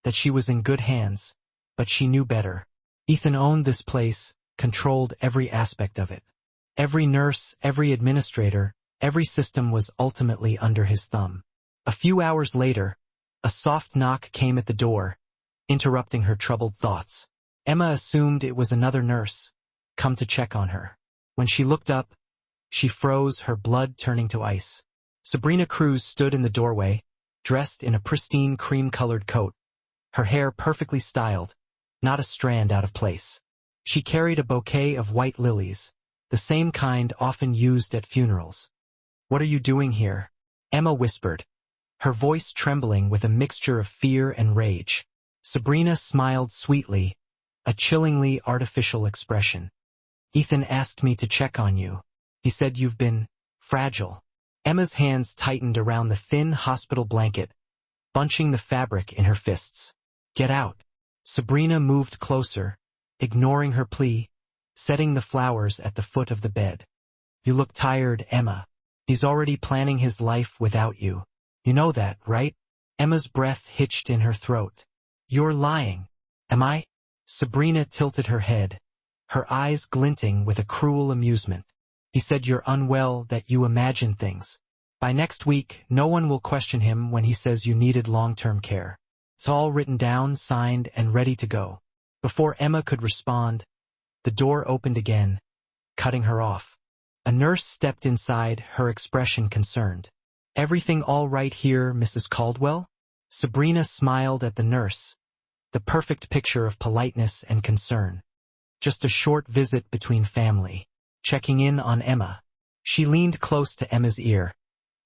that she was in good hands, but she knew better. Ethan owned this place, controlled every aspect of it. Every nurse, every administrator, every system was ultimately under his thumb. A few hours later, a soft knock came at the door, interrupting her troubled thoughts. Emma assumed it was another nurse, come to check on her. When she looked up, she froze, her blood turning to ice. Sabrina Cruz stood in the doorway, dressed in a pristine cream-colored coat, her hair perfectly styled, not a strand out of place. She carried a bouquet of white lilies, the same kind often used at funerals. "What are you doing here?" Emma whispered, her voice trembling with a mixture of fear and rage. Sabrina smiled sweetly, a chillingly artificial expression. "Ethan asked me to check on you. He said you've been fragile." Emma's hands tightened around the thin hospital blanket, bunching the fabric in her fists. "Get out." Sabrina moved closer, ignoring her plea, setting the flowers at the foot of the bed. "You look tired, Emma. He's already planning his life without you. You know that, right?" Emma's breath hitched in her throat. "You're lying." "Am I?" Sabrina tilted her head, her eyes glinting with a cruel amusement. "He said you're unwell, that you imagine things. By next week, no one will question him when he says you needed long-term care. It's all written down, signed, and ready to go." Before Emma could respond, the door opened again, cutting her off. A nurse stepped inside, her expression concerned. "Everything all right here, Mrs. Caldwell?" Sabrina smiled at the nurse, the perfect picture of politeness and concern. "Just a short visit between family. Checking in on Emma." She leaned close to Emma's ear,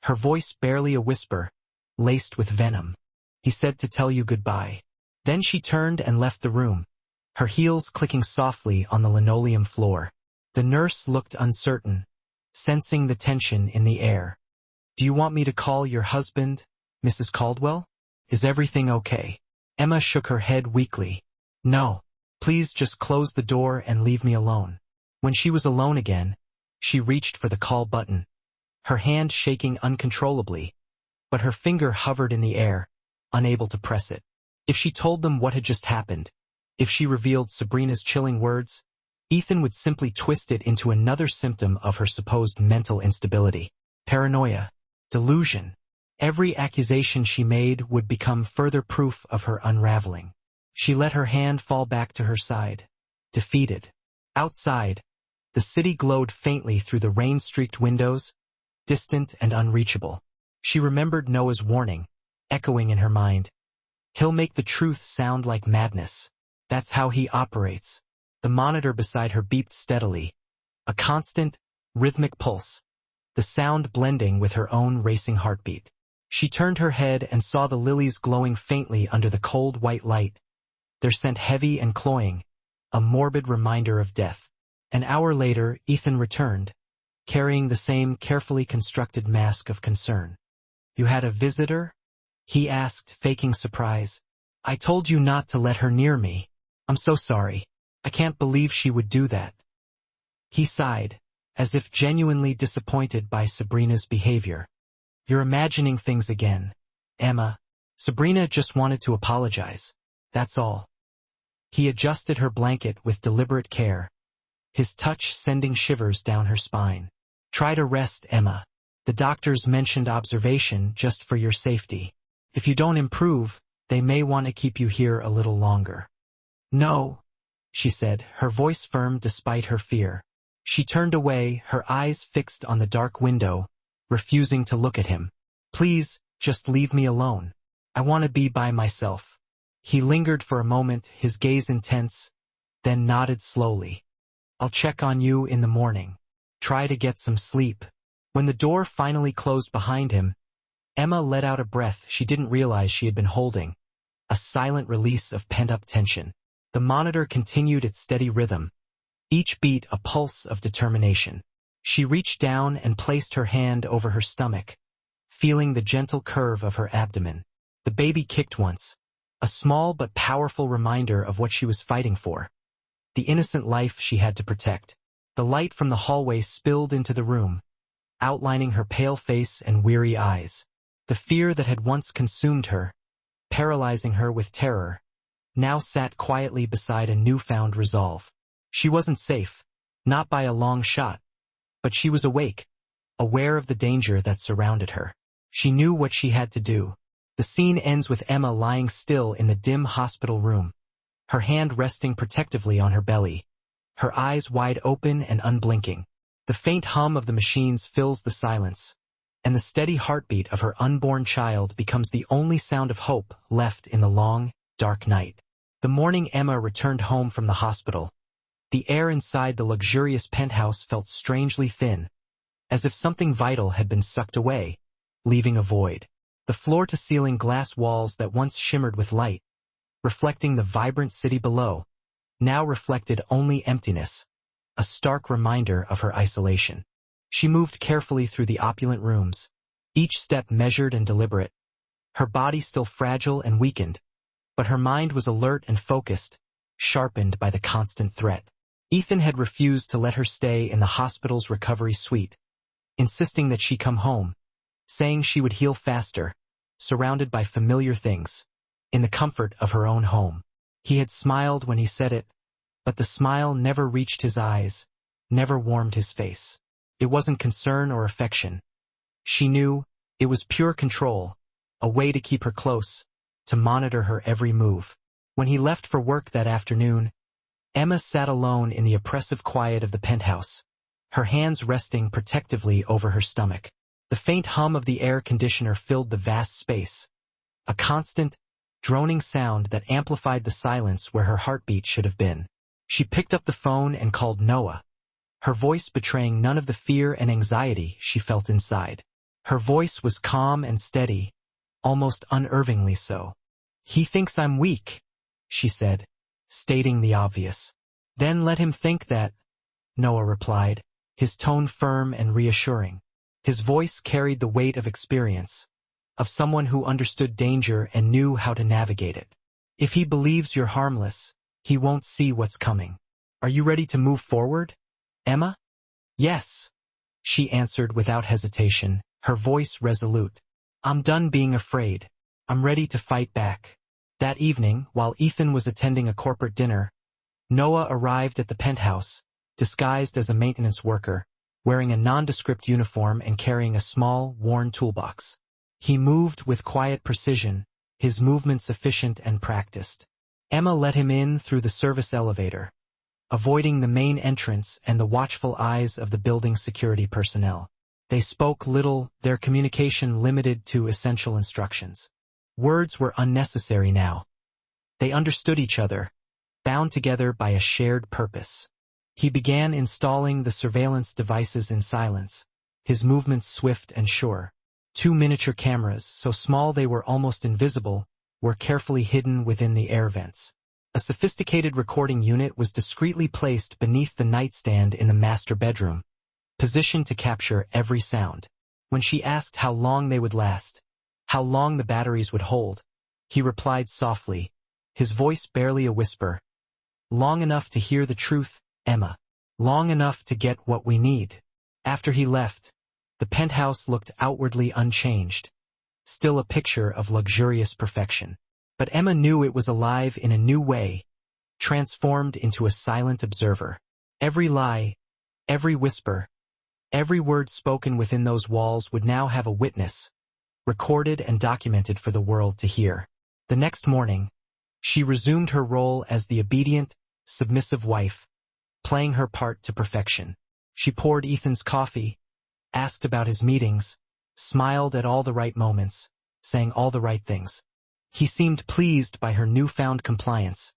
her voice barely a whisper, laced with venom. "He said to tell you goodbye." Then she turned and left the room, her heels clicking softly on the linoleum floor. The nurse looked uncertain, sensing the tension in the air. "Do you want me to call your husband, Mrs. Caldwell? Is everything okay?" Emma shook her head weakly. "No. Please just close the door and leave me alone." When she was alone again, she reached for the call button, her hand shaking uncontrollably, but her finger hovered in the air, unable to press it. If she told them what had just happened, if she revealed Sabrina's chilling words, Ethan would simply twist it into another symptom of her supposed mental instability. Paranoia, delusion. Every accusation she made would become further proof of her unraveling. She let her hand fall back to her side, defeated. Outside, the city glowed faintly through the rain-streaked windows, distant and unreachable. She remembered Noah's warning, echoing in her mind. "He'll make the truth sound like madness. That's how he operates." The monitor beside her beeped steadily, a constant, rhythmic pulse, the sound blending with her own racing heartbeat. She turned her head and saw the lilies glowing faintly under the cold white light, their scent heavy and cloying, a morbid reminder of death. An hour later, Ethan returned, carrying the same carefully constructed mask of concern. "You had a visitor?" he asked, faking surprise. "I told you not to let her near me. I'm so sorry. I can't believe she would do that." He sighed, as if genuinely disappointed by Sabrina's behavior. You're imagining things again, Emma. Sabrina just wanted to apologize. That's all. He adjusted her blanket with deliberate care, his touch sending shivers down her spine. Try to rest, Emma. The doctors mentioned observation just for your safety. If you don't improve, they may want to keep you here a little longer. No, she said, her voice firm despite her fear. She turned away, her eyes fixed on the dark window, refusing to look at him. Please, just leave me alone. I want to be by myself. He lingered for a moment, his gaze intense, then nodded slowly. I'll check on you in the morning. Try to get some sleep. When the door finally closed behind him, Emma let out a breath she didn't realize she had been holding, a silent release of pent-up tension. The monitor continued its steady rhythm, each beat a pulse of determination. She reached down and placed her hand over her stomach, feeling the gentle curve of her abdomen. The baby kicked once, a small but powerful reminder of what she was fighting for, the innocent life she had to protect. The light from the hallway spilled into the room, outlining her pale face and weary eyes. The fear that had once consumed her, paralyzing her with terror, now sat quietly beside a newfound resolve. She wasn't safe, not by a long shot, but she was awake, aware of the danger that surrounded her. She knew what she had to do. The scene ends with Emma lying still in the dim hospital room, her hand resting protectively on her belly, her eyes wide open and unblinking. The faint hum of the machines fills the silence, and the steady heartbeat of her unborn child becomes the only sound of hope left in the long, dark night. The morning Emma returned home from the hospital, the air inside the luxurious penthouse felt strangely thin, as if something vital had been sucked away, leaving a void. The floor-to-ceiling glass walls that once shimmered with light, reflecting the vibrant city below, now reflected only emptiness, a stark reminder of her isolation. She moved carefully through the opulent rooms, each step measured and deliberate, her body still fragile and weakened, but her mind was alert and focused, sharpened by the constant threat. Ethan had refused to let her stay in the hospital's recovery suite, insisting that she come home, saying she would heal faster, surrounded by familiar things, in the comfort of her own home. He had smiled when he said it, but the smile never reached his eyes, never warmed his face. It wasn't concern or affection. She knew it was pure control, a way to keep her close, to monitor her every move. When he left for work that afternoon, Emma sat alone in the oppressive quiet of the penthouse, her hands resting protectively over her stomach. The faint hum of the air conditioner filled the vast space, a constant, droning sound that amplified the silence where her heartbeat should have been. She picked up the phone and called Noah, her voice betraying none of the fear and anxiety she felt inside. Her voice was calm and steady, almost unnervingly so. "He thinks I'm weak," she said, stating the obvious. "Then let him think that," Noah replied, his tone firm and reassuring. His voice carried the weight of experience, of someone who understood danger and knew how to navigate it. "If he believes you're harmless, he won't see what's coming. Are you ready to move forward, Emma?" "Yes," she answered without hesitation, her voice resolute. "I'm done being afraid. I'm ready to fight back." That evening, while Ethan was attending a corporate dinner, Noah arrived at the penthouse, disguised as a maintenance worker, wearing a nondescript uniform and carrying a small, worn toolbox. He moved with quiet precision, his movements efficient and practiced. Emma let him in through the service elevator, avoiding the main entrance and the watchful eyes of the building's security personnel. They spoke little, their communication limited to essential instructions. Words were unnecessary now. They understood each other, bound together by a shared purpose. He began installing the surveillance devices in silence, his movements swift and sure. 2 miniature cameras, so small they were almost invisible, were carefully hidden within the air vents. A sophisticated recording unit was discreetly placed beneath the nightstand in the master bedroom, positioned to capture every sound. When she asked how long they would last, how long the batteries would hold, he replied softly, his voice barely a whisper, "Long enough to hear the truth, Emma. long enough to get what we need. After he left, the penthouse looked outwardly unchanged, still a picture of luxurious perfection. But Emma knew it was alive in a new way, transformed into a silent observer. Every lie, every whisper, every word spoken within those walls would now have a witness, recorded and documented for the world to hear. The next morning, she resumed her role as the obedient, submissive wife, playing her part to perfection. She poured Ethan's coffee, asked about his meetings, smiled at all the right moments, saying all the right things. He seemed pleased by her newfound compliance,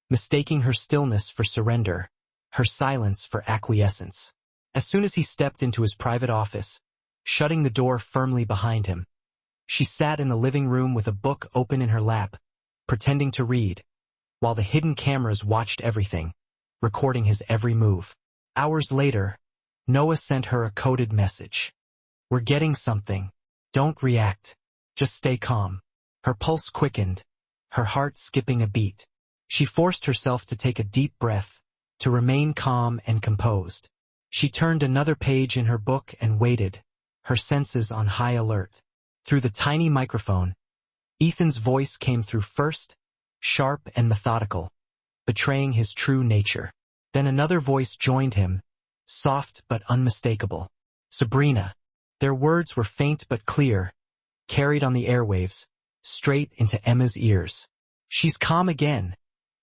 mistaking her stillness for surrender, her silence for acquiescence. As soon as he stepped into his private office, shutting the door firmly behind him, she sat in the living room with a book open in her lap, pretending to read, while the hidden cameras watched everything, recording his every move. Hours later, Noah sent her a coded message. "We're getting something. Don't react. Just stay calm." Her pulse quickened, her heart skipping a beat. She forced herself to take a deep breath, to remain calm and composed. She turned another page in her book and waited, her senses on high alert. Through the tiny microphone, Ethan's voice came through first, sharp and methodical, betraying his true nature. Then another voice joined him, soft but unmistakable. "Sabrina." Their words were faint but clear, carried on the airwaves, straight into Emma's ears. "She's calm again,"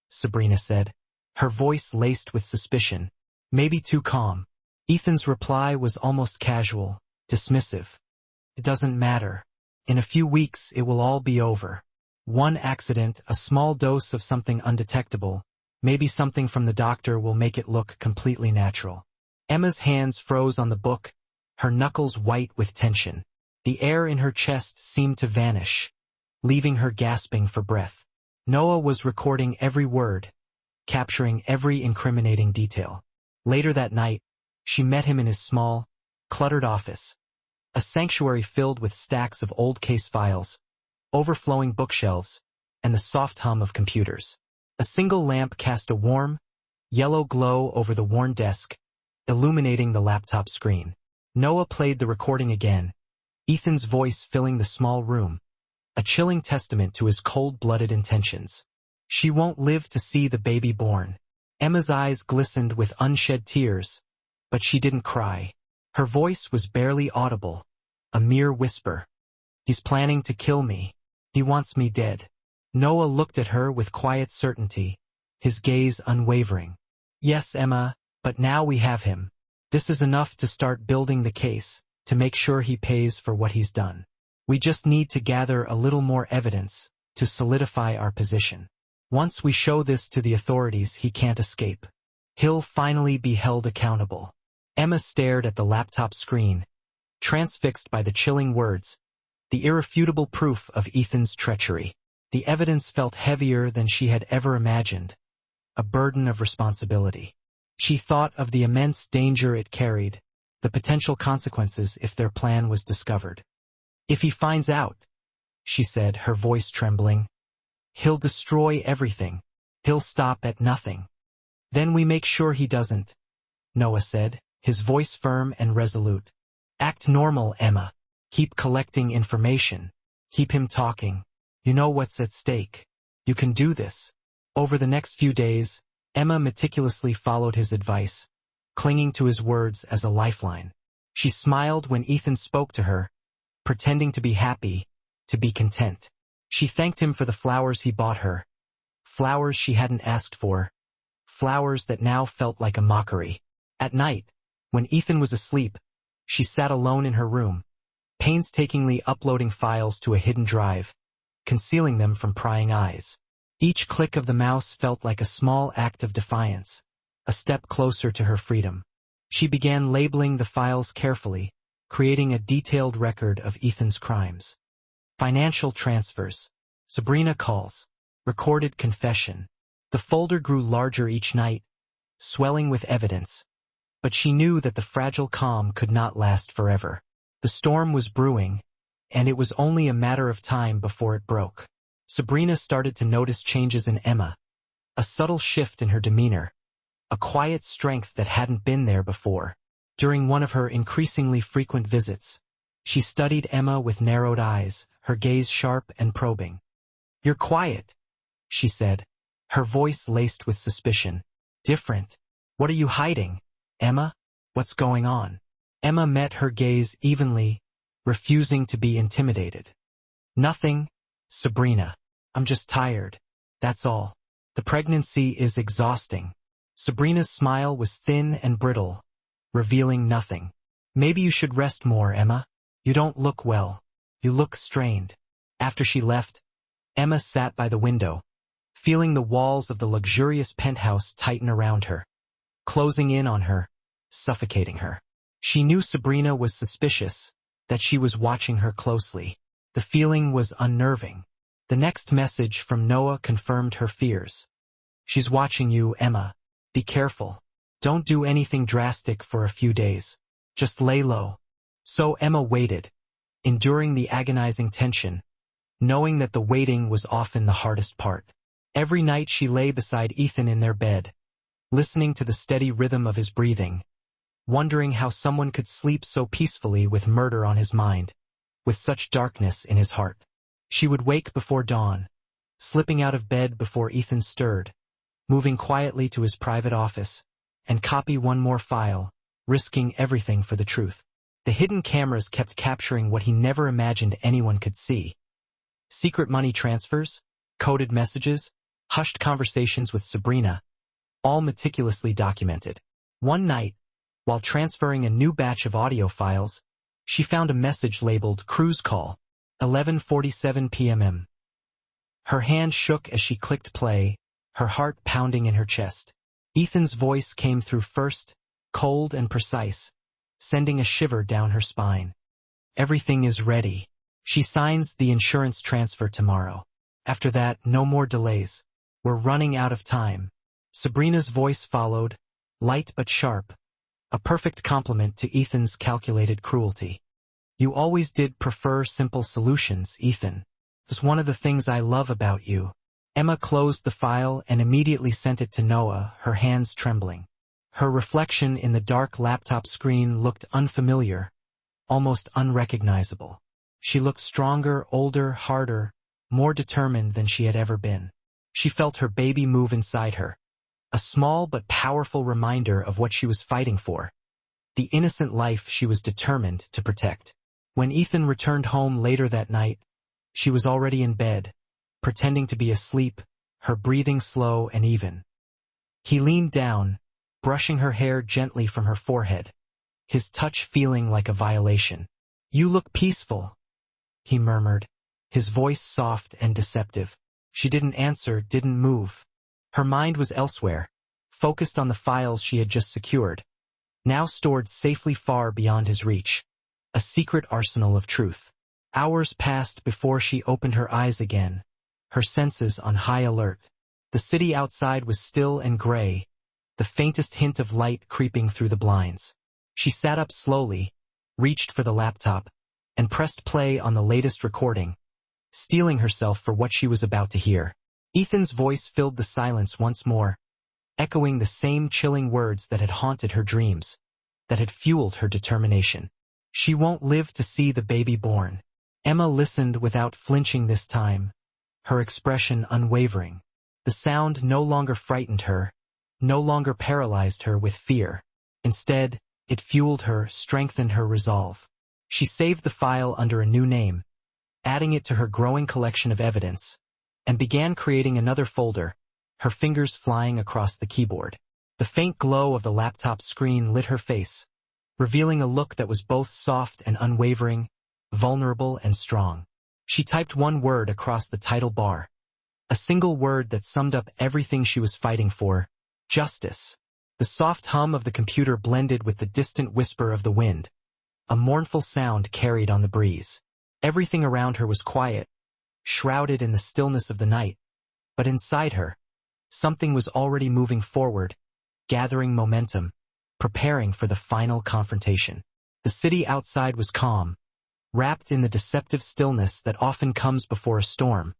Sabrina said, her voice laced with suspicion. "Maybe too calm." Ethan's reply was almost casual, dismissive. "It doesn't matter. In a few weeks it will all be over. One accident, a small dose of something undetectable, maybe something from the doctor will make it look completely natural." Emma's hands froze on the book, her knuckles white with tension. The air in her chest seemed to vanish, leaving her gasping for breath. Noah was recording every word, capturing every incriminating detail. Later that night, she met him in his small, cluttered office, a sanctuary filled with stacks of old case files, overflowing bookshelves, and the soft hum of computers. A single lamp cast a warm, yellow glow over the worn desk, illuminating the laptop screen. Noah played the recording again, Ethan's voice filling the small room, a chilling testament to his cold-blooded intentions. "She won't live to see the baby born." Emma's eyes glistened with unshed tears, but she didn't cry. Her voice was barely audible, a mere whisper. "He's planning to kill me. He wants me dead." Noah looked at her with quiet certainty, his gaze unwavering. "Yes, Emma, but now we have him. This is enough to start building the case, to make sure he pays for what he's done. We just need to gather a little more evidence, to solidify our position. Once we show this to the authorities, he can't escape. He'll finally be held accountable." Emma stared at the laptop screen, transfixed by the chilling words, the irrefutable proof of Ethan's treachery. The evidence felt heavier than she had ever imagined, a burden of responsibility. She thought of the immense danger it carried, the potential consequences if their plan was discovered. "If he finds out," she said, her voice trembling, "he'll destroy everything. He'll stop at nothing." "Then we make sure he doesn't," Noah said, his voice firm and resolute. "Act normal, Emma. Keep collecting information. Keep him talking. You know what's at stake. You can do this." Over the next few days, Emma meticulously followed his advice, clinging to his words as a lifeline. She smiled when Ethan spoke to her, pretending to be happy, to be content. She thanked him for the flowers he bought her, flowers she hadn't asked for, flowers that now felt like a mockery. At night, when Ethan was asleep, she sat alone in her room, painstakingly uploading files to a hidden drive, concealing them from prying eyes. Each click of the mouse felt like a small act of defiance, a step closer to her freedom. She began labeling the files carefully, creating a detailed record of Ethan's crimes. Financial transfers, Sabrina calls, recorded confession. The folder grew larger each night, swelling with evidence. But she knew that the fragile calm could not last forever. The storm was brewing, and it was only a matter of time before it broke. Sabrina started to notice changes in Emma, a subtle shift in her demeanor, a quiet strength that hadn't been there before. During one of her increasingly frequent visits, she studied Emma with narrowed eyes, her gaze sharp and probing. "You're quiet," she said, her voice laced with suspicion. "Different. What are you hiding, Emma? What's going on?" Emma met her gaze evenly, refusing to be intimidated. "Nothing, Sabrina. I'm just tired. That's all. The pregnancy is exhausting." Sabrina's smile was thin and brittle, revealing nothing. "Maybe you should rest more, Emma. You don't look well. You look strained." After she left, Emma sat by the window, feeling the walls of the luxurious penthouse tighten around her, closing in on her, suffocating her. She knew Sabrina was suspicious, that she was watching her closely. The feeling was unnerving. The next message from Noah confirmed her fears. "She's watching you, Emma. Be careful. Don't do anything drastic for a few days. Just lay low." So Emma waited, enduring the agonizing tension, knowing that the waiting was often the hardest part. Every night she lay beside Ethan in their bed, listening to the steady rhythm of his breathing, wondering how someone could sleep so peacefully with murder on his mind, with such darkness in his heart. She would wake before dawn, slipping out of bed before Ethan stirred, moving quietly to his private office, and copy one more file, risking everything for the truth. The hidden cameras kept capturing what he never imagined anyone could see. Secret money transfers, coded messages, hushed conversations with Sabrina, all meticulously documented. One night, while transferring a new batch of audio files, she found a message labeled "Cruise Call, 11:47 p.m. Her hand shook as she clicked play, her heart pounding in her chest. Ethan's voice came through first, cold and precise, sending a shiver down her spine. "Everything is ready. She signs the insurance transfer tomorrow. After that, no more delays. We're running out of time." Sabrina's voice followed, light but sharp, a perfect complement to Ethan's calculated cruelty. "You always did prefer simple solutions, Ethan. It's one of the things I love about you." Emma closed the file and immediately sent it to Noah, her hands trembling. Her reflection in the dark laptop screen looked unfamiliar, almost unrecognizable. She looked stronger, older, harder, more determined than she had ever been. She felt her baby move inside her, a small but powerful reminder of what she was fighting for, the innocent life she was determined to protect. When Ethan returned home later that night, she was already in bed, pretending to be asleep, her breathing slow and even. He leaned down, brushing her hair gently from her forehead, his touch feeling like a violation. "You look peaceful," he murmured, his voice soft and deceptive. She didn't answer, didn't move. Her mind was elsewhere, focused on the files she had just secured, now stored safely far beyond his reach, a secret arsenal of truth. Hours passed before she opened her eyes again, her senses on high alert. The city outside was still and gray, the faintest hint of light creeping through the blinds. She sat up slowly, reached for the laptop, and pressed play on the latest recording, steeling herself for what she was about to hear. Ethan's voice filled the silence once more, echoing the same chilling words that had haunted her dreams, that had fueled her determination. "She won't live to see the baby born." Emma listened without flinching this time, her expression unwavering. The sound no longer frightened her, no longer paralyzed her with fear. Instead, it fueled her, strengthened her resolve. She saved the file under a new name, adding it to her growing collection of evidence, and began creating another folder, her fingers flying across the keyboard. The faint glow of the laptop screen lit her face, revealing a look that was both soft and unwavering, vulnerable and strong. She typed one word across the title bar, a single word that summed up everything she was fighting for: justice. The soft hum of the computer blended with the distant whisper of the wind, a mournful sound carried on the breeze. Everything around her was quiet, shrouded in the stillness of the night, but inside her, something was already moving forward, gathering momentum, preparing for the final confrontation. The city outside was calm, wrapped in the deceptive stillness that often comes before a storm,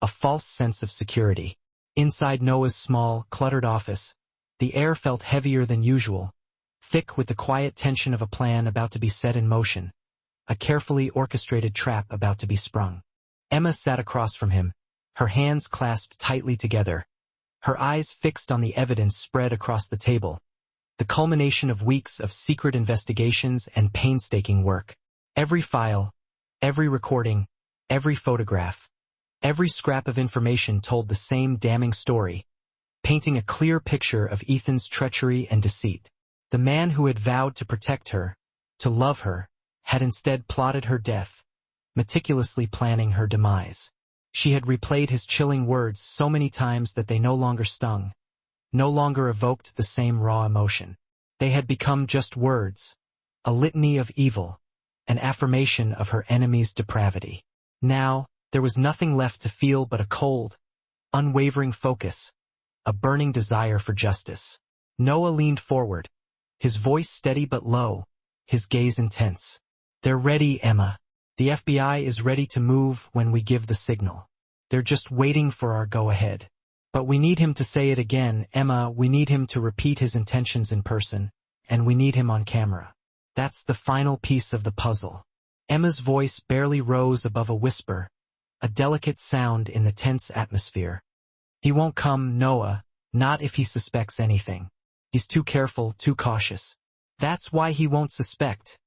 a false sense of security. Inside Noah's small, cluttered office, The air felt heavier than usual, thick with the quiet tension of a plan about to be set in motion, a carefully orchestrated trap about to be sprung. Emma sat across from him, her hands clasped tightly together, her eyes fixed on the evidence spread across the table, the culmination of weeks of secret investigations and painstaking work. Every file, every recording, every photograph, every scrap of information told the same damning story, painting a clear picture of Ethan's treachery and deceit. The man who had vowed to protect her, to love her, had instead plotted her death, meticulously planning her demise. She had replayed his chilling words so many times that they no longer stung, no longer evoked the same raw emotion. They had become just words, a litany of evil, an affirmation of her enemy's depravity. Now, there was nothing left to feel but a cold, unwavering focus, a burning desire for justice. Noah leaned forward, his voice steady but low, his gaze intense. "They're ready, Emma. The FBI is ready to move when we give the signal. They're just waiting for our go-ahead. But we need him to say it again, Emma. We need him to repeat his intentions in person, and we need him on camera. That's the final piece of the puzzle." Emma's voice barely rose above a whisper, a delicate sound in the tense atmosphere. "He won't come, Noah, not if he suspects anything. He's too careful, too cautious." "That's why he won't suspect,"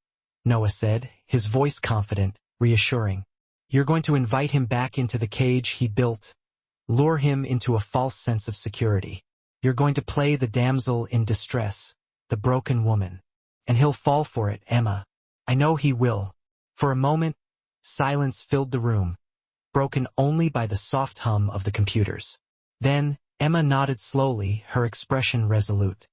Noah said, his voice confident, reassuring. "You're going to invite him back into the cage he built, lure him into a false sense of security. You're going to play the damsel in distress, the broken woman. And he'll fall for it, Emma. I know he will." For a moment, silence filled the room, broken only by the soft hum of the computers. Then, Emma nodded slowly, her expression resolute.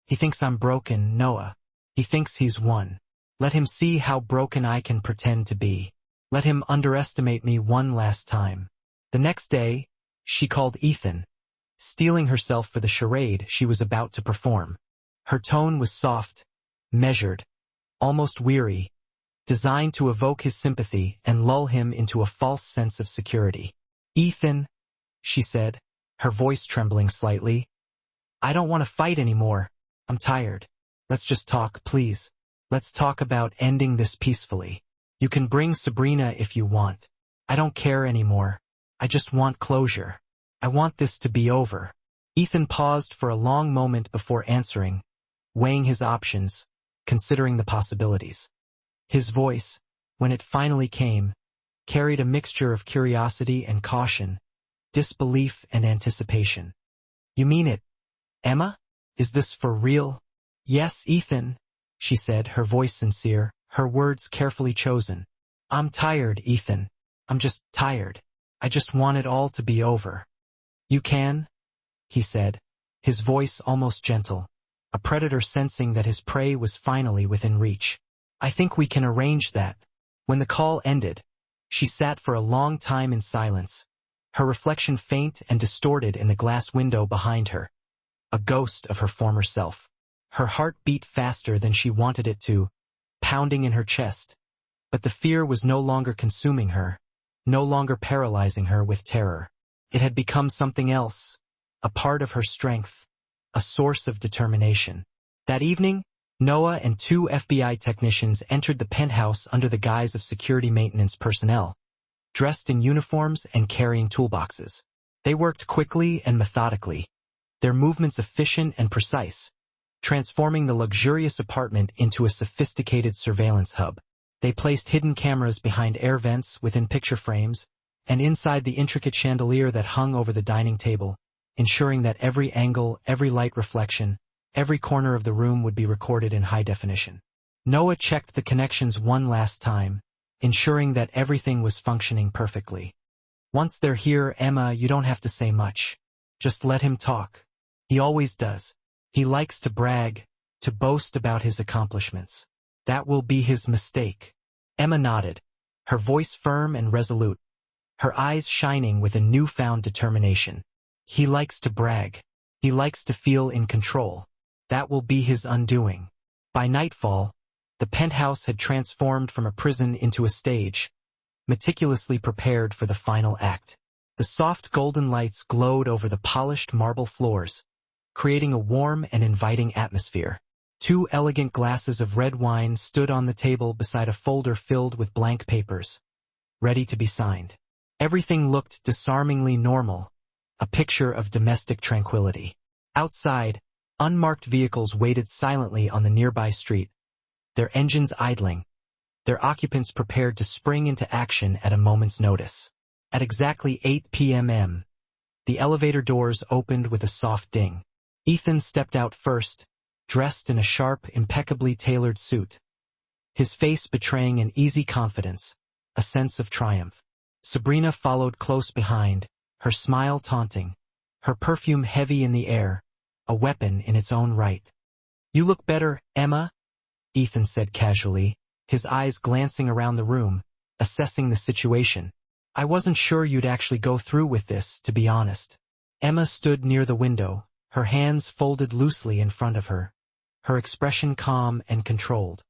"He thinks I'm broken, Noah. He thinks he's won. Let him see how broken I can pretend to be. Let him underestimate me one last time." The next day, she called Ethan, steeling herself for the charade she was about to perform. Her tone was soft, measured, almost weary, designed to evoke his sympathy and lull him into a false sense of security. "Ethan," she said, her voice trembling slightly, "I don't want to fight anymore. I'm tired. Let's just talk, please. Let's talk about ending this peacefully. You can bring Sabrina if you want. I don't care anymore. I just want closure. I want this to be over." Ethan paused for a long moment before answering, weighing his options, considering the possibilities. His voice, when it finally came, carried a mixture of curiosity and caution, disbelief and anticipation. "You mean it, Emma? Is this for real?" "Yes, Ethan," she said, her voice sincere, her words carefully chosen. "I'm tired, Ethan. I'm just tired. I just want it all to be over." "You can?" he said, his voice almost gentle, a predator sensing that his prey was finally within reach. "I think we can arrange that." When the call ended, she sat for a long time in silence, her reflection faint and distorted in the glass window behind her, a ghost of her former self. Her heart beat faster than she wanted it to, pounding in her chest, but the fear was no longer consuming her, no longer paralyzing her with terror. It had become something else, a part of her strength, a source of determination. That evening, Noah and 2 FBI technicians entered the penthouse under the guise of security maintenance personnel, dressed in uniforms and carrying toolboxes. They worked quickly and methodically, their movements efficient and precise, transforming the luxurious apartment into a sophisticated surveillance hub. They placed hidden cameras behind air vents within picture frames and inside the intricate chandelier that hung over the dining table, ensuring that every angle, every light reflection, every corner of the room would be recorded in high definition. Noah checked the connections one last time, ensuring that everything was functioning perfectly. "Once they're here, Emma, you don't have to say much. Just let him talk. He always does. He likes to brag, to boast about his accomplishments. That will be his mistake." Emma nodded, her voice firm and resolute, her eyes shining with a newfound determination. "He likes to brag. He likes to feel in control. That will be his undoing." By nightfall, the penthouse had transformed from a prison into a stage, meticulously prepared for the final act. The soft golden lights glowed over the polished marble floors, creating a warm and inviting atmosphere. 2 elegant glasses of red wine stood on the table beside a folder filled with blank papers, ready to be signed. Everything looked disarmingly normal, a picture of domestic tranquility. Outside, unmarked vehicles waited silently on the nearby street, their engines idling, their occupants prepared to spring into action at a moment's notice. At exactly 8 p.m., the elevator doors opened with a soft ding. Ethan stepped out first, dressed in a sharp, impeccably tailored suit, his face betraying an easy confidence, a sense of triumph. Sabrina followed close behind, her smile taunting, her perfume heavy in the air, a weapon in its own right. "You look better, Emma," Ethan said casually, his eyes glancing around the room, assessing the situation. "I wasn't sure you'd actually go through with this, to be honest." Emma stood near the window, her hands folded loosely in front of her, her expression calm and controlled.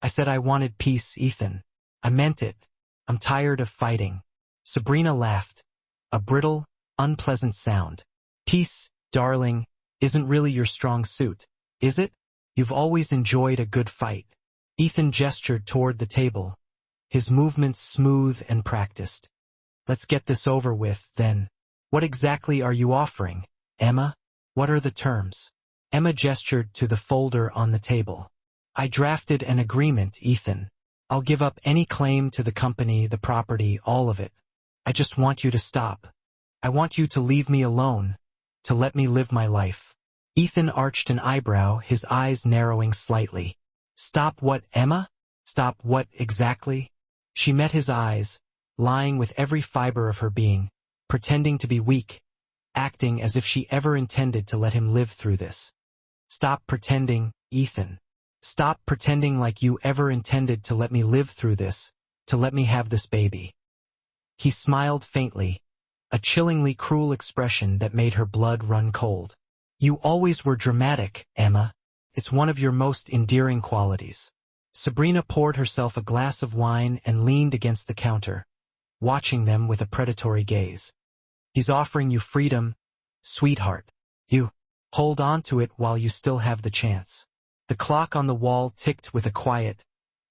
"I said I wanted peace, Ethan. I meant it. I'm tired of fighting." Sabrina laughed, a brittle, unpleasant sound. "Peace, darling, isn't really your strong suit, is it? You've always enjoyed a good fight." Ethan gestured toward the table, his movements smooth and practiced. "Let's get this over with, then. What exactly are you offering, Emma? What are the terms?" Emma gestured to the folder on the table. "I drafted an agreement, Ethan. I'll give up any claim to the company, the property, all of it. I just want you to stop. I want you to leave me alone, to let me live my life." Ethan arched an eyebrow, his eyes narrowing slightly. "Stop what, Emma? Stop what exactly?" She met his eyes, lying with every fiber of her being, pretending to be weak, acting as if she ever intended to let him live through this. "Stop pretending, Ethan. Stop pretending like you ever intended to let me live through this, to let me have this baby." He smiled faintly, a chillingly cruel expression that made her blood run cold. "You always were dramatic, Emma. It's one of your most endearing qualities." Sabrina poured herself a glass of wine and leaned against the counter, watching them with a predatory gaze. "He's offering you freedom, sweetheart. You hold on to it while you still have the chance." The clock on the wall ticked with a quiet,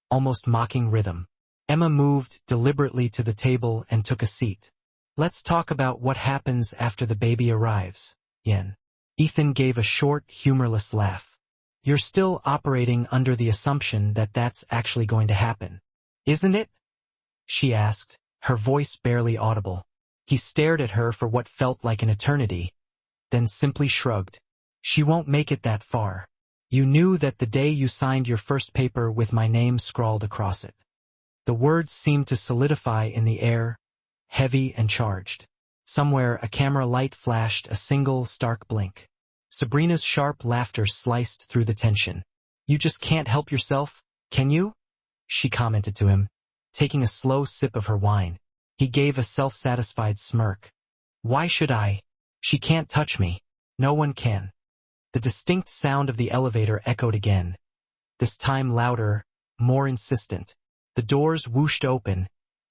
almost mocking rhythm. Emma moved deliberately to the table and took a seat. "Let's talk about what happens after the baby arrives, Yen." Ethan gave a short, humorless laugh. "You're still operating under the assumption that that's actually going to happen, isn't it?" she asked, her voice barely audible. He stared at her for what felt like an eternity, then simply shrugged. "She won't make it that far. You knew that the day you signed your first paper with my name scrawled across it." The words seemed to solidify in the air, heavy and charged. Somewhere a camera light flashed a single stark blink. Sabrina's sharp laughter sliced through the tension. "You just can't help yourself, can you?" she commented to him, taking a slow sip of her wine. He gave a self-satisfied smirk. "Why should I? She can't touch me. No one can." The distinct sound of the elevator echoed again, this time louder, more insistent. The doors whooshed open,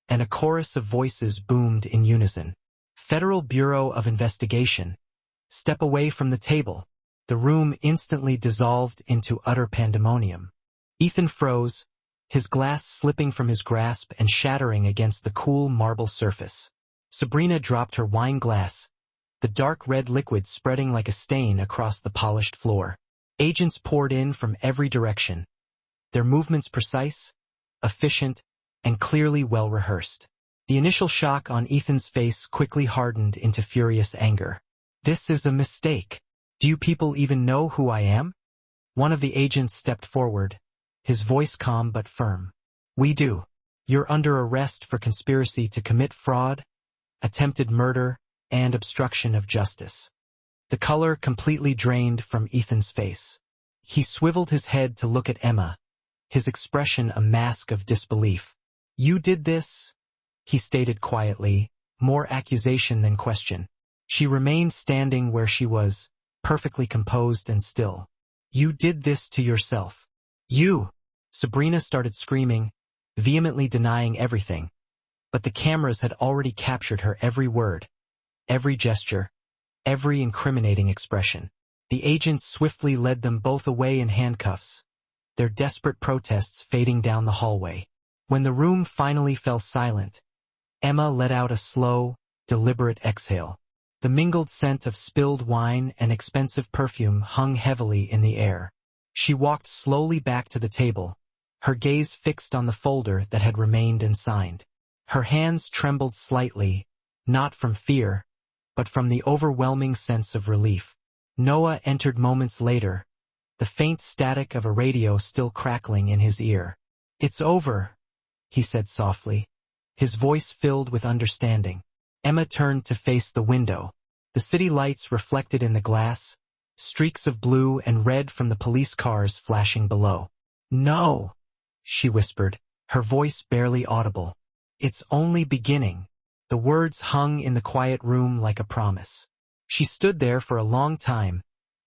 and a chorus of voices boomed in unison. "Federal Bureau of Investigation. Step away from the table." The room instantly dissolved into utter pandemonium. Ethan froze, his glass slipping from his grasp and shattering against the cool marble surface. Sabrina dropped her wine glass, the dark red liquid spreading like a stain across the polished floor. Agents poured in from every direction, their movements precise, efficient, and clearly well-rehearsed. The initial shock on Ethan's face quickly hardened into furious anger. "This is a mistake. Do you people even know who I am?" One of the agents stepped forward, his voice calm but firm. "We do. You're under arrest for conspiracy to commit fraud, attempted murder, and obstruction of justice." The color completely drained from Ethan's face. He swiveled his head to look at Emma, his expression a mask of disbelief. "You did this?" he stated quietly, more accusation than question. She remained standing where she was, perfectly composed and still. "You did this to yourself. You!" Sabrina started screaming, vehemently denying everything. But the cameras had already captured her every word, every gesture, every incriminating expression. The agents swiftly led them both away in handcuffs, their desperate protests fading down the hallway. When the room finally fell silent, Emma let out a slow, deliberate exhale. The mingled scent of spilled wine and expensive perfume hung heavily in the air. She walked slowly back to the table, her gaze fixed on the folder that had remained unsigned. Her hands trembled slightly, not from fear, but from the overwhelming sense of relief. Noah entered moments later, the faint static of a radio still crackling in his ear. "It's over," he said softly, his voice filled with understanding. Emma turned to face the window. The city lights reflected in the glass, streaks of blue and red from the police cars flashing below. "No," she whispered, her voice barely audible. "It's only beginning." The words hung in the quiet room like a promise. She stood there for a long time,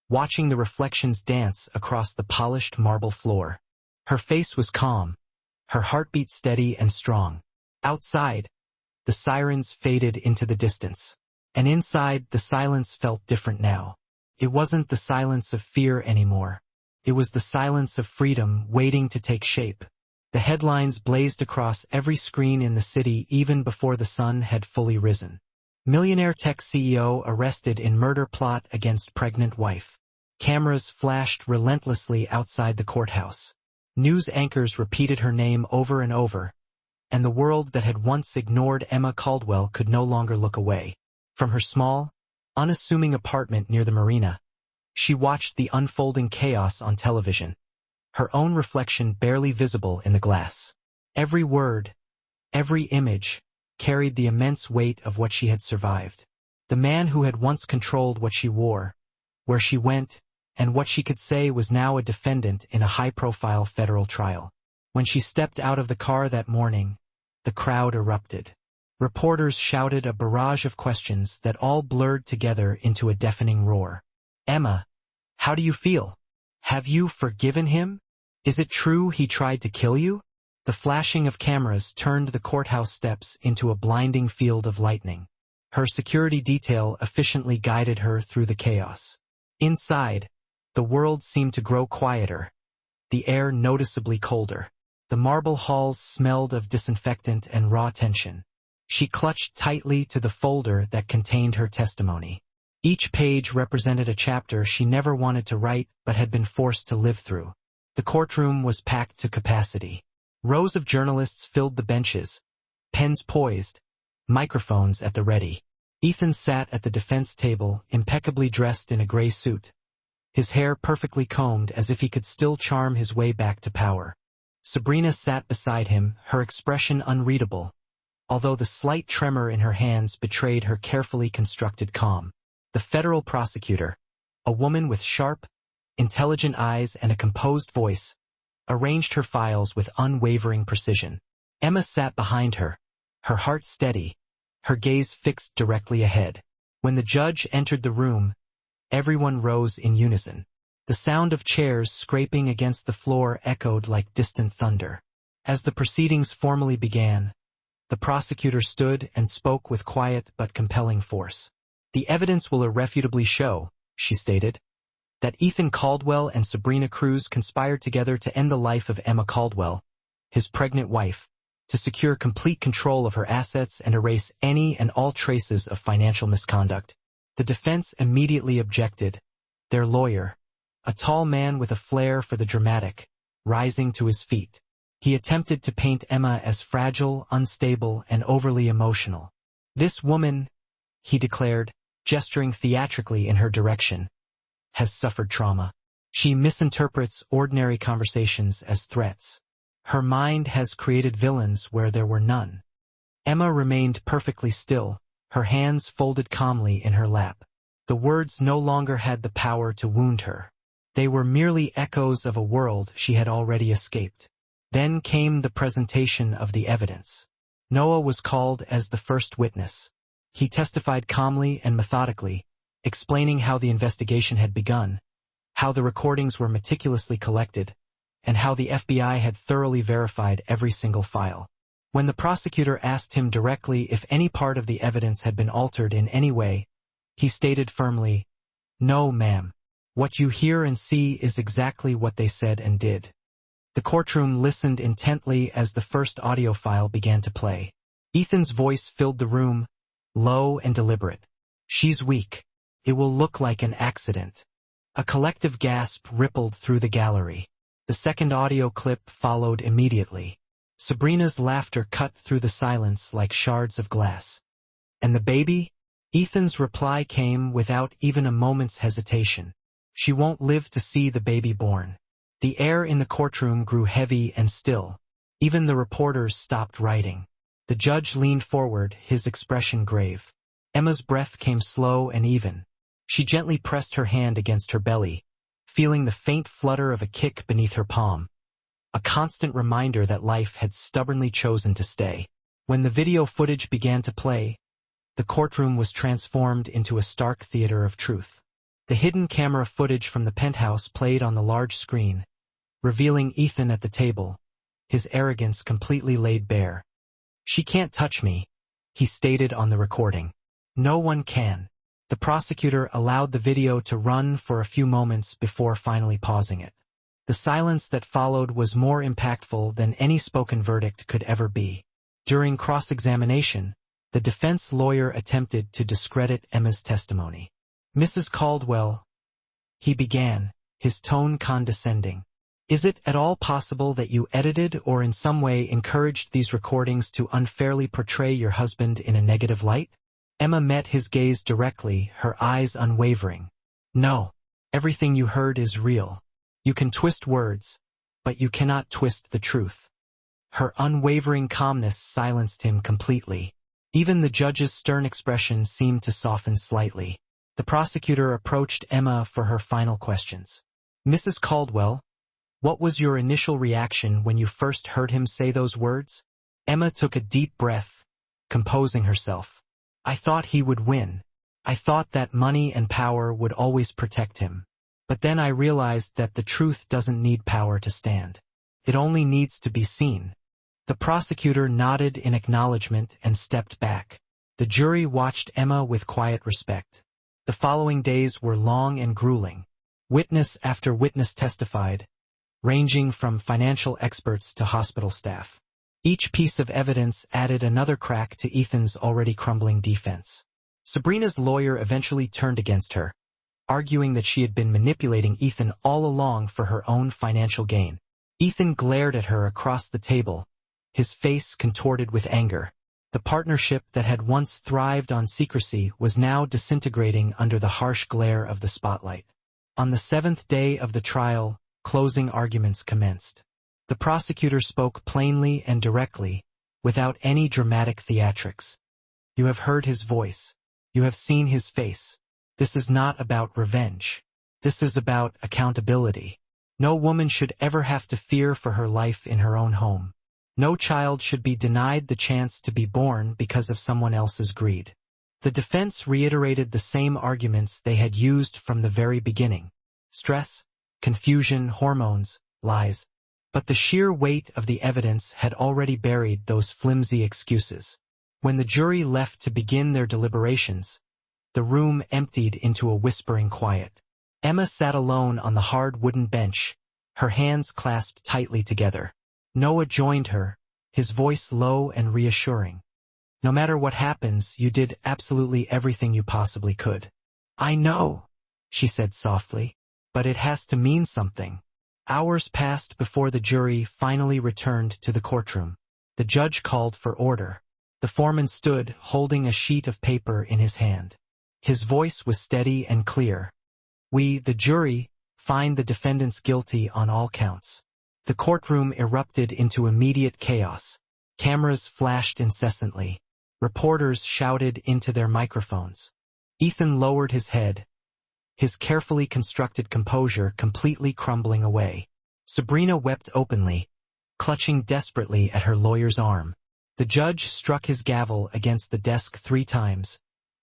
watching the reflections dance across the polished marble floor. Her face was calm, her heartbeat steady and strong. Outside, the sirens faded into the distance. And inside, the silence felt different now. It wasn't the silence of fear anymore. It was the silence of freedom waiting to take shape. The headlines blazed across every screen in the city even before the sun had fully risen. Millionaire tech CEO arrested in murder plot against pregnant wife. Cameras flashed relentlessly outside the courthouse. News anchors repeated her name over and over, and the world that had once ignored Emma Caldwell could no longer look away. From her small, unassuming apartment near the marina, she watched the unfolding chaos on television, her own reflection barely visible in the glass. Every word, every image, carried the immense weight of what she had survived. The man who had once controlled what she wore, where she went, and what she could say was now a defendant in a high-profile federal trial. When she stepped out of the car that morning, the crowd erupted. Reporters shouted a barrage of questions that all blurred together into a deafening roar. "Emma, how do you feel? Have you forgiven him? Is it true he tried to kill you?" The flashing of cameras turned the courthouse steps into a blinding field of lightning. Her security detail efficiently guided her through the chaos. Inside, the world seemed to grow quieter, the air noticeably colder. The marble halls smelled of disinfectant and raw tension. She clutched tightly to the folder that contained her testimony. Each page represented a chapter she never wanted to write but had been forced to live through. The courtroom was packed to capacity. Rows of journalists filled the benches, pens poised, microphones at the ready. Ethan sat at the defense table, impeccably dressed in a gray suit, his hair perfectly combed as if he could still charm his way back to power. Sabrina sat beside him, her expression unreadable, although the slight tremor in her hands betrayed her carefully constructed calm. The federal prosecutor, a woman with sharp, intelligent eyes and a composed voice, arranged her files with unwavering precision. Emma sat behind her, her heart steady, her gaze fixed directly ahead. When the judge entered the room, everyone rose in unison. The sound of chairs scraping against the floor echoed like distant thunder. As the proceedings formally began, the prosecutor stood and spoke with quiet but compelling force. "The evidence will irrefutably show," she stated, "that Ethan Caldwell and Sabrina Cruz conspired together to end the life of Emma Caldwell, his pregnant wife, to secure complete control of her assets and erase any and all traces of financial misconduct." The defense immediately objected, their lawyer, a tall man with a flair for the dramatic, rising to his feet. He attempted to paint Emma as fragile, unstable, and overly emotional. "This woman," he declared, gesturing theatrically in her direction, "has suffered trauma. She misinterprets ordinary conversations as threats. Her mind has created villains where there were none." Emma remained perfectly still, her hands folded calmly in her lap. The words no longer had the power to wound her. They were merely echoes of a world she had already escaped. Then came the presentation of the evidence. Noah was called as the first witness. He testified calmly and methodically, explaining how the investigation had begun, how the recordings were meticulously collected, and how the FBI had thoroughly verified every single file. When the prosecutor asked him directly if any part of the evidence had been altered in any way, he stated firmly, "No, ma'am. What you hear and see is exactly what they said and did. The courtroom listened intently as the first audio file began to play. Ethan's voice filled the room, low and deliberate. She's weak. It will look like an accident. A collective gasp rippled through the gallery. The second audio clip followed immediately. Sabrina's laughter cut through the silence like shards of glass. And the baby? Ethan's reply came without even a moment's hesitation. She won't live to see the baby born. The air in the courtroom grew heavy and still. Even the reporters stopped writing. The judge leaned forward, his expression grave. Emma's breath came slow and even. She gently pressed her hand against her belly, feeling the faint flutter of a kick beneath her palm. A constant reminder that life had stubbornly chosen to stay. When the video footage began to play, the courtroom was transformed into a stark theater of truth. The hidden camera footage from the penthouse played on the large screen, revealing Ethan at the table, his arrogance completely laid bare. "She can't touch me," he stated on the recording. "No one can." The prosecutor allowed the video to run for a few moments before finally pausing it. The silence that followed was more impactful than any spoken verdict could ever be. During cross-examination, the defense lawyer attempted to discredit Emma's testimony. "Mrs. Caldwell," he began, his tone condescending. "Is it at all possible that you edited or in some way encouraged these recordings to unfairly portray your husband in a negative light?" Emma met his gaze directly, her eyes unwavering. "No. Everything you heard is real. You can twist words, but you cannot twist the truth." Her unwavering calmness silenced him completely. Even the judge's stern expression seemed to soften slightly. The prosecutor approached Emma for her final questions. "Mrs. Caldwell, what was your initial reaction when you first heard him say those words?" Emma took a deep breath, composing herself. "I thought he would win. I thought that money and power would always protect him. But then I realized that the truth doesn't need power to stand. It only needs to be seen." The prosecutor nodded in acknowledgement and stepped back. The jury watched Emma with quiet respect. The following days were long and grueling. Witness after witness testified, ranging from financial experts to hospital staff. Each piece of evidence added another crack to Ethan's already crumbling defense. Sabrina's lawyer eventually turned against her, arguing that she had been manipulating Ethan all along for her own financial gain. Ethan glared at her across the table, his face contorted with anger. The partnership that had once thrived on secrecy was now disintegrating under the harsh glare of the spotlight. On the 7th day of the trial, closing arguments commenced. The prosecutor spoke plainly and directly, without any dramatic theatrics. "You have heard his voice. You have seen his face. This is not about revenge. This is about accountability. No woman should ever have to fear for her life in her own home. No child should be denied the chance to be born because of someone else's greed." The defense reiterated the same arguments they had used from the very beginning. Stress, confusion, hormones, lies. But the sheer weight of the evidence had already buried those flimsy excuses. When the jury left to begin their deliberations, the room emptied into a whispering quiet. Emma sat alone on the hard wooden bench, her hands clasped tightly together. Noah joined her, his voice low and reassuring. "No matter what happens, you did absolutely everything you possibly could." "I know," she said softly, "but it has to mean something." Hours passed before the jury finally returned to the courtroom. The judge called for order. The foreman stood, holding a sheet of paper in his hand. His voice was steady and clear. "We, the jury, find the defendants guilty on all counts." The courtroom erupted into immediate chaos. Cameras flashed incessantly. Reporters shouted into their microphones. Ethan lowered his head, his carefully constructed composure completely crumbling away. Sabrina wept openly, clutching desperately at her lawyer's arm. The judge struck his gavel against the desk 3 times,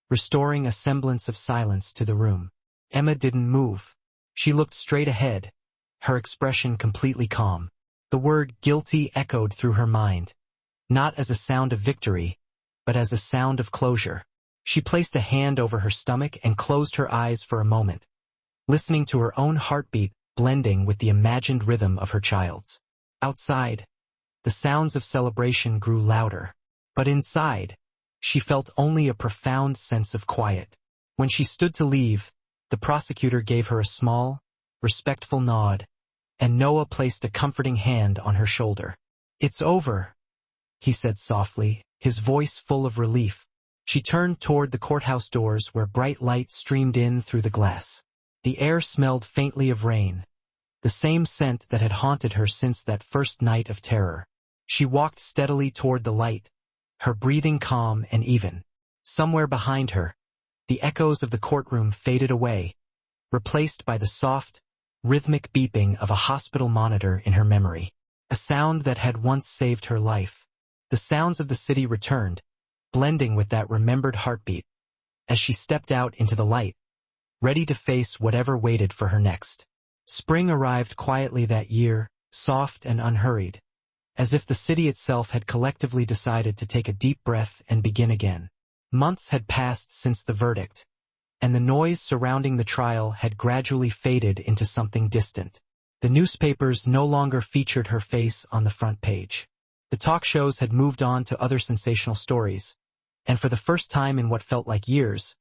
restoring a semblance of silence to the room. Emma didn't move. She looked straight ahead, her expression completely calm. The word guilty echoed through her mind, not as a sound of victory, but as a sound of closure. She placed a hand over her stomach and closed her eyes for a moment, listening to her own heartbeat blending with the imagined rhythm of her child's. Outside, the sounds of celebration grew louder, but inside, she felt only a profound sense of quiet. When she stood to leave, the prosecutor gave her a small, respectful nod, and Noah placed a comforting hand on her shoulder. "It's over," he said softly, his voice full of relief. She turned toward the courthouse doors where bright light streamed in through the glass. The air smelled faintly of rain, the same scent that had haunted her since that first night of terror. She walked steadily toward the light, her breathing calm and even. Somewhere behind her, the echoes of the courtroom faded away, replaced by the soft, rhythmic beeping of a hospital monitor in her memory, a sound that had once saved her life. The sounds of the city returned, blending with that remembered heartbeat, as she stepped out into the light, ready to face whatever waited for her next. Spring arrived quietly that year, soft and unhurried, as if the city itself had collectively decided to take a deep breath and begin again. Months had passed since the verdict, and the noise surrounding the trial had gradually faded into something distant. The newspapers no longer featured her face on the front page. The talk shows had moved on to other sensational stories, and for the first time in what felt like years,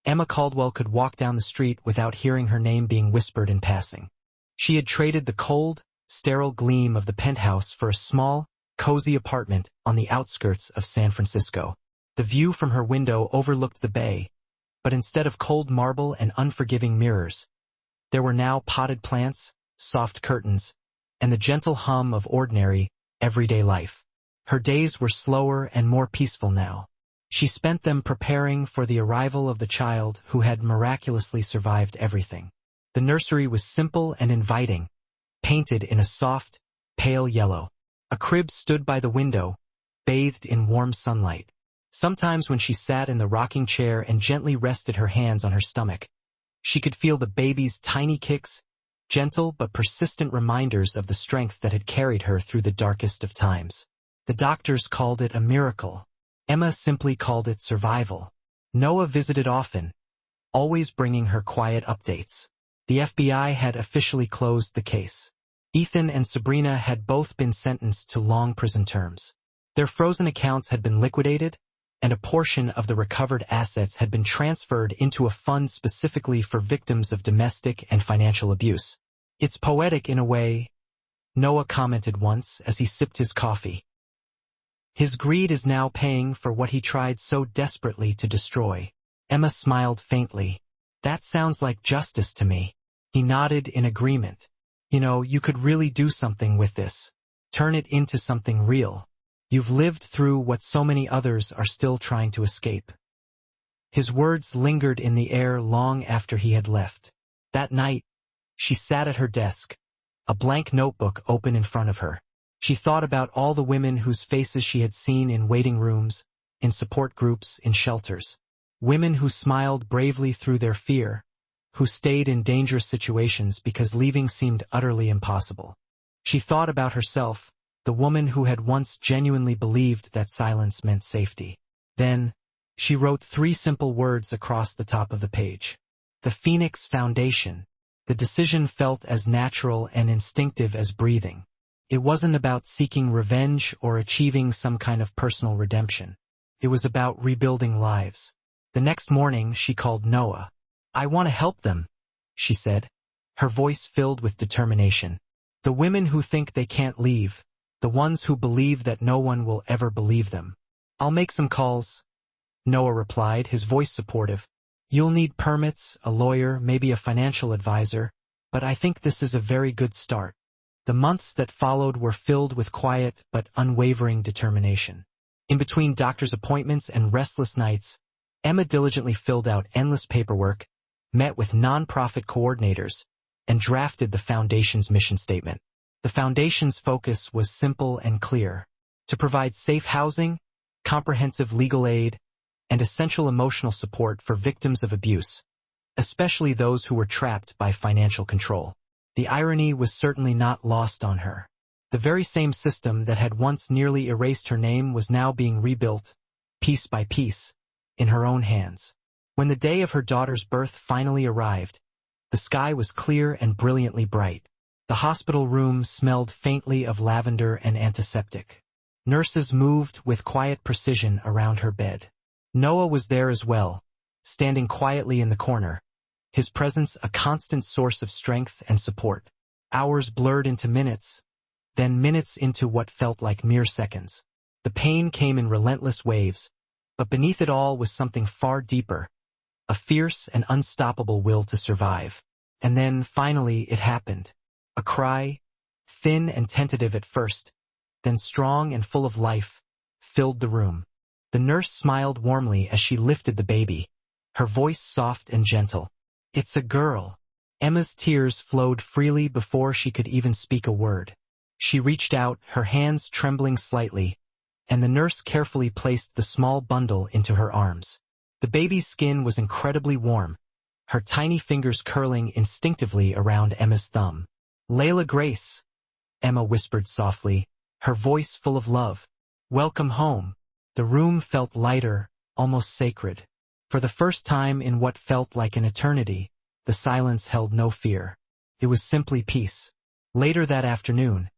Emma Caldwell could walk down the street without hearing her name being whispered in passing. She had traded the cold, sterile gleam of the penthouse for a small, cozy apartment on the outskirts of San Francisco. The view from her window overlooked the bay, but instead of cold marble and unforgiving mirrors, there were now potted plants, soft curtains, and the gentle hum of ordinary, everyday life. Her days were slower and more peaceful now. She spent them preparing for the arrival of the child who had miraculously survived everything. The nursery was simple and inviting, painted in a soft, pale yellow. A crib stood by the window, bathed in warm sunlight. Sometimes when she sat in the rocking chair and gently rested her hands on her stomach, she could feel the baby's tiny kicks, gentle but persistent reminders of the strength that had carried her through the darkest of times. The doctors called it a miracle. Emma simply called it survival. Noah visited often, always bringing her quiet updates. The FBI had officially closed the case. Ethan and Sabrina had both been sentenced to long prison terms. Their frozen accounts had been liquidated, and a portion of the recovered assets had been transferred into a fund specifically for victims of domestic and financial abuse. "It's poetic in a way," Noah commented once as he sipped his coffee. "His greed is now paying for what he tried so desperately to destroy." Emma smiled faintly. "That sounds like justice to me." He nodded in agreement. "You know, you could really do something with this. Turn it into something real. You've lived through what so many others are still trying to escape." His words lingered in the air long after he had left. That night, she sat at her desk, a blank notebook open in front of her. She thought about all the women whose faces she had seen in waiting rooms, in support groups, in shelters. Women who smiled bravely through their fear, who stayed in dangerous situations because leaving seemed utterly impossible. She thought about herself, the woman who had once genuinely believed that silence meant safety. Then, she wrote 3 simple words across the top of the page. The Phoenix Foundation. The decision felt as natural and instinctive as breathing. It wasn't about seeking revenge or achieving some kind of personal redemption. It was about rebuilding lives. The next morning, she called Noah. "I want to help them," she said, her voice filled with determination. "The women who think they can't leave, the ones who believe that no one will ever believe them." "I'll make some calls," Noah replied, his voice supportive. "You'll need permits, a lawyer, maybe a financial advisor, but I think this is a very good start." The months that followed were filled with quiet but unwavering determination. In between doctor's appointments and restless nights, Emma diligently filled out endless paperwork, met with nonprofit coordinators, and drafted the Foundation's mission statement. The Foundation's focus was simple and clear: to provide safe housing, comprehensive legal aid, and essential emotional support for victims of abuse, especially those who were trapped by financial control. The irony was certainly not lost on her. The very same system that had once nearly erased her name was now being rebuilt, piece by piece, in her own hands. When the day of her daughter's birth finally arrived, The sky was clear and brilliantly bright. The hospital room smelled faintly of lavender and antiseptic. Nurses moved with quiet precision around her bed. Noah was there as well, standing quietly in the corner, his presence a constant source of strength and support. Hours blurred into minutes, then minutes into what felt like mere seconds. The pain came in relentless waves, but beneath it all was something far deeper, a fierce and unstoppable will to survive. And then, finally, it happened. A cry, thin and tentative at first, then strong and full of life, filled the room. The nurse smiled warmly as she lifted the baby, her voice soft and gentle. "It's a girl." Emma's tears flowed freely before she could even speak a word. She reached out, her hands trembling slightly, and the nurse carefully placed the small bundle into her arms. The baby's skin was incredibly warm, her tiny fingers curling instinctively around Emma's thumb. "Layla Grace," Emma whispered softly, her voice full of love. "Welcome home." The room felt lighter, almost sacred. For the first time in what felt like an eternity, the silence held no fear. It was simply peace. Later that afternoon,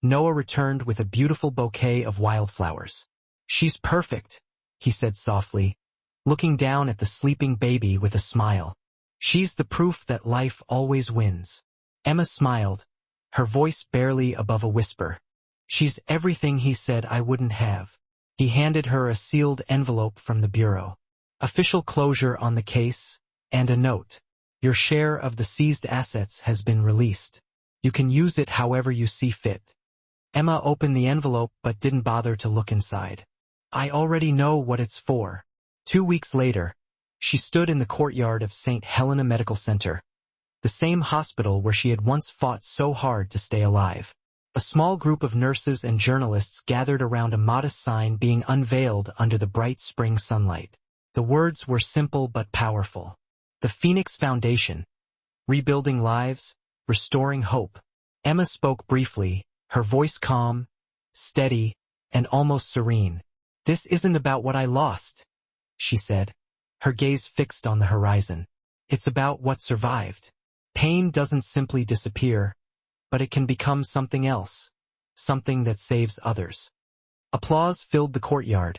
Noah returned with a beautiful bouquet of wildflowers. "She's perfect," he said softly, looking down at the sleeping baby with a smile. "She's the proof that life always wins." Emma smiled, her voice barely above a whisper. "She's everything he said I wouldn't have." He handed her a sealed envelope from the bureau. "Official closure on the case, and a note. Your share of the seized assets has been released. You can use it however you see fit." Emma opened the envelope but didn't bother to look inside. "I already know what it's for." 2 weeks later, she stood in the courtyard of St. Helena Medical Center, the same hospital where she had once fought so hard to stay alive. A small group of nurses and journalists gathered around a modest sign being unveiled under the bright spring sunlight. The words were simple but powerful. The Phoenix Foundation, rebuilding lives, restoring hope. Emma spoke briefly, her voice calm, steady, and almost serene. "This isn't about what I lost," she said, her gaze fixed on the horizon. "It's about what survived." Pain doesn't simply disappear, but it can become something else, something that saves others. Applause filled the courtyard,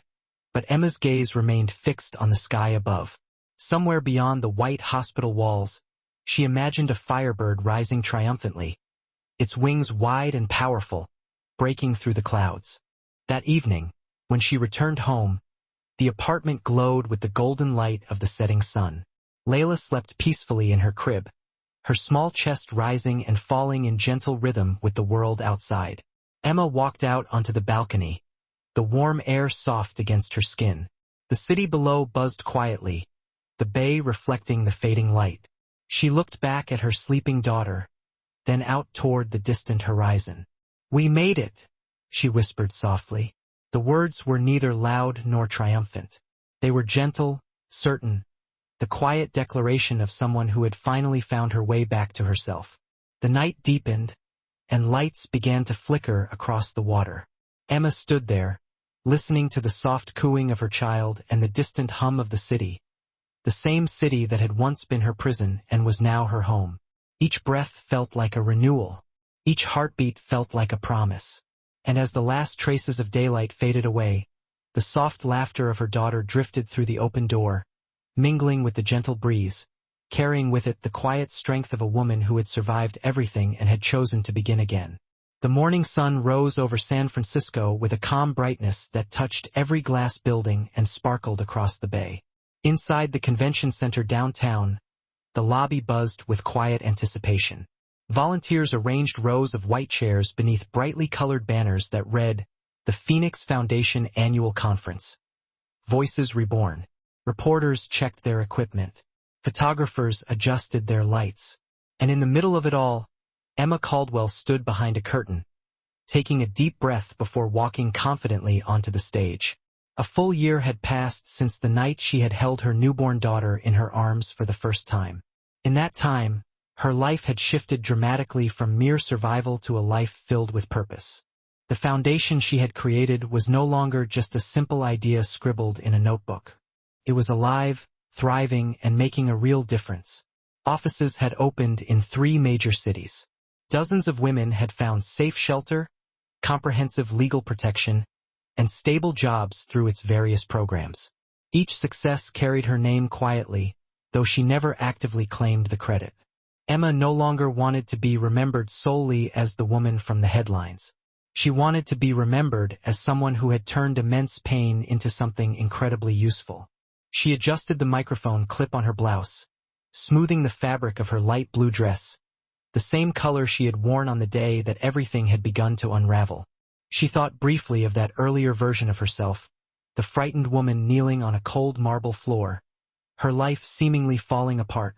but Emma's gaze remained fixed on the sky above. Somewhere beyond the white hospital walls, she imagined a firebird rising triumphantly, its wings wide and powerful, breaking through the clouds. That evening, when she returned home, the apartment glowed with the golden light of the setting sun. Layla slept peacefully in her crib, her small chest rising and falling in gentle rhythm with the world outside. Emma walked out onto the balcony, the warm air soft against her skin. The city below buzzed quietly, the bay reflecting the fading light. She looked back at her sleeping daughter, then out toward the distant horizon. "We made it," she whispered softly. The words were neither loud nor triumphant. They were gentle, certain, the quiet declaration of someone who had finally found her way back to herself. The night deepened, and lights began to flicker across the water. Emma stood there, listening to the soft cooing of her child and the distant hum of the city, the same city that had once been her prison and was now her home. Each breath felt like a renewal. Each heartbeat felt like a promise. And as the last traces of daylight faded away, the soft laughter of her daughter drifted through the open door, mingling with the gentle breeze, carrying with it the quiet strength of a woman who had survived everything and had chosen to begin again. The morning sun rose over San Francisco with a calm brightness that touched every glass building and sparkled across the bay. Inside the convention center downtown, the lobby buzzed with quiet anticipation. Volunteers arranged rows of white chairs beneath brightly colored banners that read, "The Phoenix Foundation Annual Conference." Voices reborn. Reporters checked their equipment. Photographers adjusted their lights. And in the middle of it all, Emma Caldwell stood behind a curtain, taking a deep breath before walking confidently onto the stage. A full year had passed since the night she had held her newborn daughter in her arms for the first time. In that time, her life had shifted dramatically from mere survival to a life filled with purpose. The foundation she had created was no longer just a simple idea scribbled in a notebook. It was alive, thriving, and making a real difference. Offices had opened in 3 major cities. Dozens of women had found safe shelter, comprehensive legal protection, and stable jobs through its various programs. Each success carried her name quietly, though she never actively claimed the credit. Emma no longer wanted to be remembered solely as the woman from the headlines. She wanted to be remembered as someone who had turned immense pain into something incredibly useful. She adjusted the microphone clip on her blouse, smoothing the fabric of her light blue dress, the same color she had worn on the day that everything had begun to unravel. She thought briefly of that earlier version of herself, the frightened woman kneeling on a cold marble floor, her life seemingly falling apart,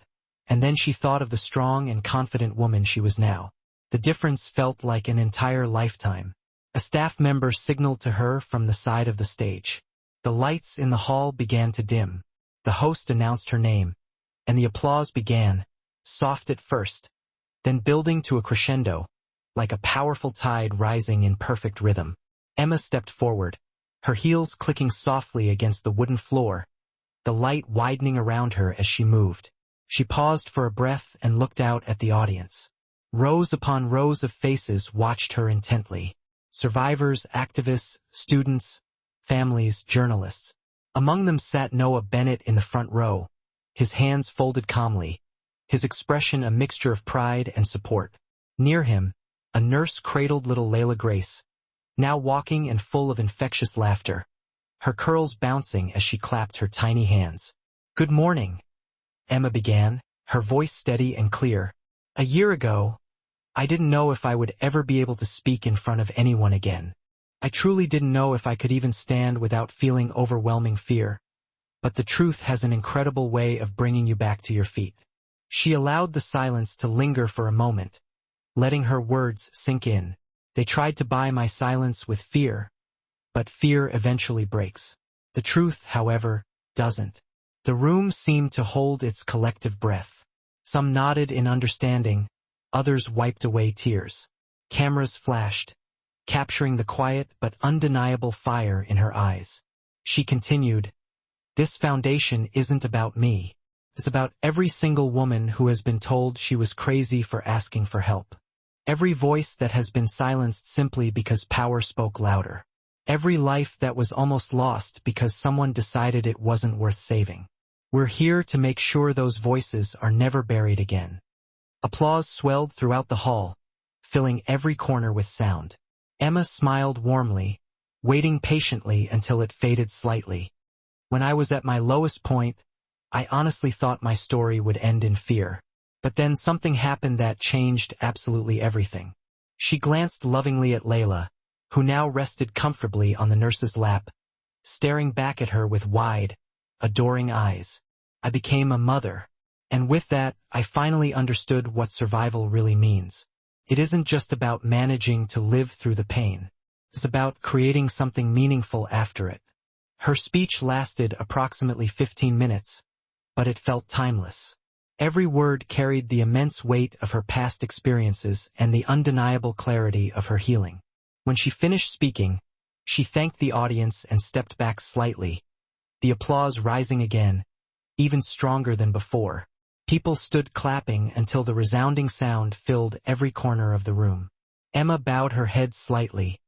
and then she thought of the strong and confident woman she was now. The difference felt like an entire lifetime. A staff member signaled to her from the side of the stage. The lights in the hall began to dim. The host announced her name, and the applause began, soft at first, then building to a crescendo, like a powerful tide rising in perfect rhythm. Emma stepped forward, her heels clicking softly against the wooden floor, the light widening around her as she moved. She paused for a breath and looked out at the audience. Rows upon rows of faces watched her intently. Survivors, activists, students, families, journalists. Among them sat Noah Bennett in the front row, his hands folded calmly, his expression a mixture of pride and support. Near him, a nurse cradled little Layla Grace, now walking and full of infectious laughter, her curls bouncing as she clapped her tiny hands. "Good morning," Emma began, her voice steady and clear. "A year ago, I didn't know if I would ever be able to speak in front of anyone again. I truly didn't know if I could even stand without feeling overwhelming fear. But the truth has an incredible way of bringing you back to your feet." She allowed the silence to linger for a moment, letting her words sink in. "They tried to buy my silence with fear, but fear eventually breaks. The truth, however, doesn't." The room seemed to hold its collective breath. Some nodded in understanding, others wiped away tears. Cameras flashed, capturing the quiet but undeniable fire in her eyes. She continued, "This foundation isn't about me. It's about every single woman who has been told she was crazy for asking for help. Every voice that has been silenced simply because power spoke louder. Every life that was almost lost because someone decided it wasn't worth saving. We're here to make sure those voices are never buried again." Applause swelled throughout the hall, filling every corner with sound. Emma smiled warmly, waiting patiently until it faded slightly. "When I was at my lowest point, I honestly thought my story would end in fear. But then something happened that changed absolutely everything." She glanced lovingly at Layla, who now rested comfortably on the nurse's lap, staring back at her with wide, adoring eyes. "I became a mother. And with that, I finally understood what survival really means. It isn't just about managing to live through the pain. It's about creating something meaningful after it." Her speech lasted approximately 15 minutes, but it felt timeless. Every word carried the immense weight of her past experiences and the undeniable clarity of her healing. When she finished speaking, she thanked the audience and stepped back slightly, the applause rising again, even stronger than before. People stood clapping until the resounding sound filled every corner of the room. Emma bowed her head slightly,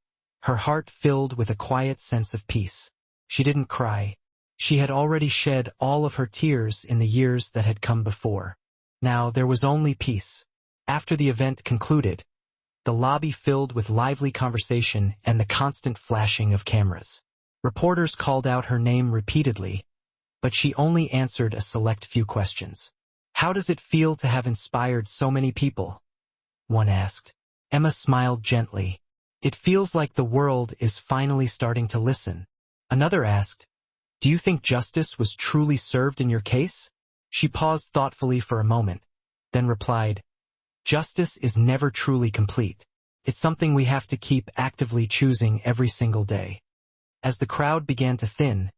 her heart filled with a quiet sense of peace. She didn't cry. She had already shed all of her tears in the years that had come before. Now there was only peace. After the event concluded, the lobby filled with lively conversation and the constant flashing of cameras. Reporters called out her name repeatedly, but she only answered a select few questions. "How does it feel to have inspired so many people?" one asked. Emma smiled gently. "It feels like the world is finally starting to listen." Another asked, "Do you think justice was truly served in your case?" She paused thoughtfully for a moment, then replied, "Justice is never truly complete. It's something we have to keep actively choosing every single day." As the crowd began to thin,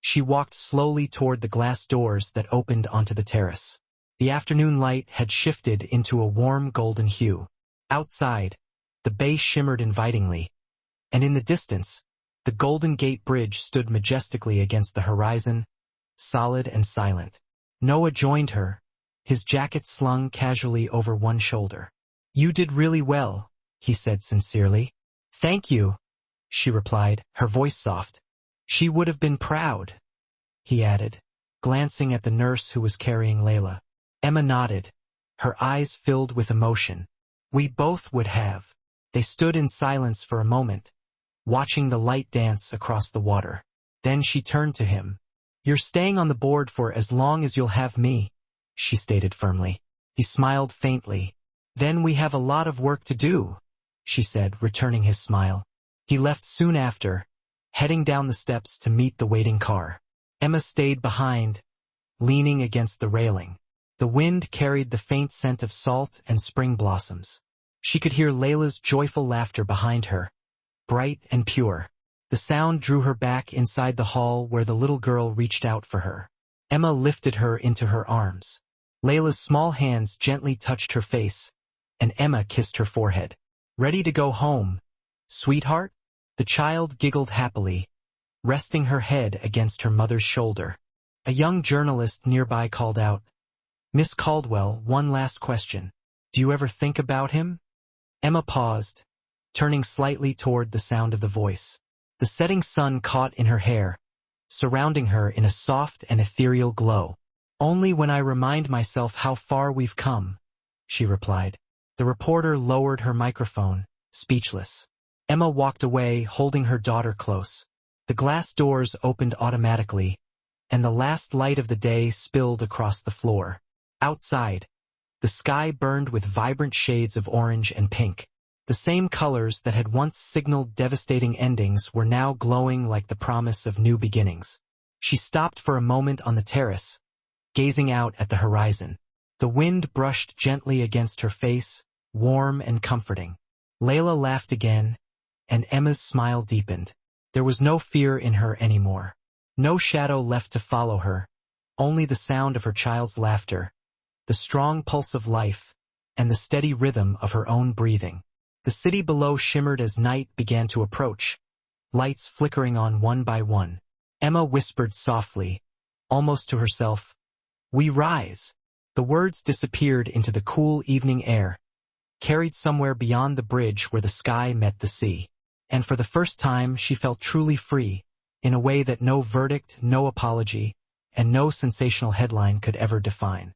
she walked slowly toward the glass doors that opened onto the terrace. The afternoon light had shifted into a warm golden hue. Outside, the bay shimmered invitingly, and in the distance, the Golden Gate Bridge stood majestically against the horizon, solid and silent. Noah joined her, his jacket slung casually over one shoulder. "You did really well," he said sincerely. "Thank you," she replied, her voice soft. "She would have been proud," he added, glancing at the nurse who was carrying Layla. Emma nodded, her eyes filled with emotion. "We both would have." They stood in silence for a moment, watching the light dance across the water. Then she turned to him. "You're staying on the board for as long as you'll have me," she stated firmly. He smiled faintly. "Then we have a lot of work to do," she said, returning his smile. He left soon after, heading down the steps to meet the waiting car. Emma stayed behind, leaning against the railing. The wind carried the faint scent of salt and spring blossoms. She could hear Layla's joyful laughter behind her, bright and pure. The sound drew her back inside the hall where the little girl reached out for her. Emma lifted her into her arms. Layla's small hands gently touched her face, and Emma kissed her forehead. "Ready to go home, sweetheart?" The child giggled happily, resting her head against her mother's shoulder. A young journalist nearby called out, "Miss Caldwell, one last question. Do you ever think about him?" Emma paused, turning slightly toward the sound of the voice. The setting sun caught in her hair, surrounding her in a soft and ethereal glow. "Only when I remind myself how far we've come," she replied. The reporter lowered her microphone, speechless. Emma walked away, holding her daughter close. The glass doors opened automatically, and the last light of the day spilled across the floor. Outside, the sky burned with vibrant shades of orange and pink. The same colors that had once signaled devastating endings were now glowing like the promise of new beginnings. She stopped for a moment on the terrace, gazing out at the horizon. The wind brushed gently against her face, warm and comforting. Layla laughed again, and Emma's smile deepened. There was no fear in her anymore. No shadow left to follow her, only the sound of her child's laughter, the strong pulse of life, and the steady rhythm of her own breathing. The city below shimmered as night began to approach, lights flickering on one by one. Emma whispered softly, almost to herself, "We rise." The words disappeared into the cool evening air, carried somewhere beyond the bridge where the sky met the sea. And for the first time she felt truly free, in a way that no verdict, no apology, and no sensational headline could ever define.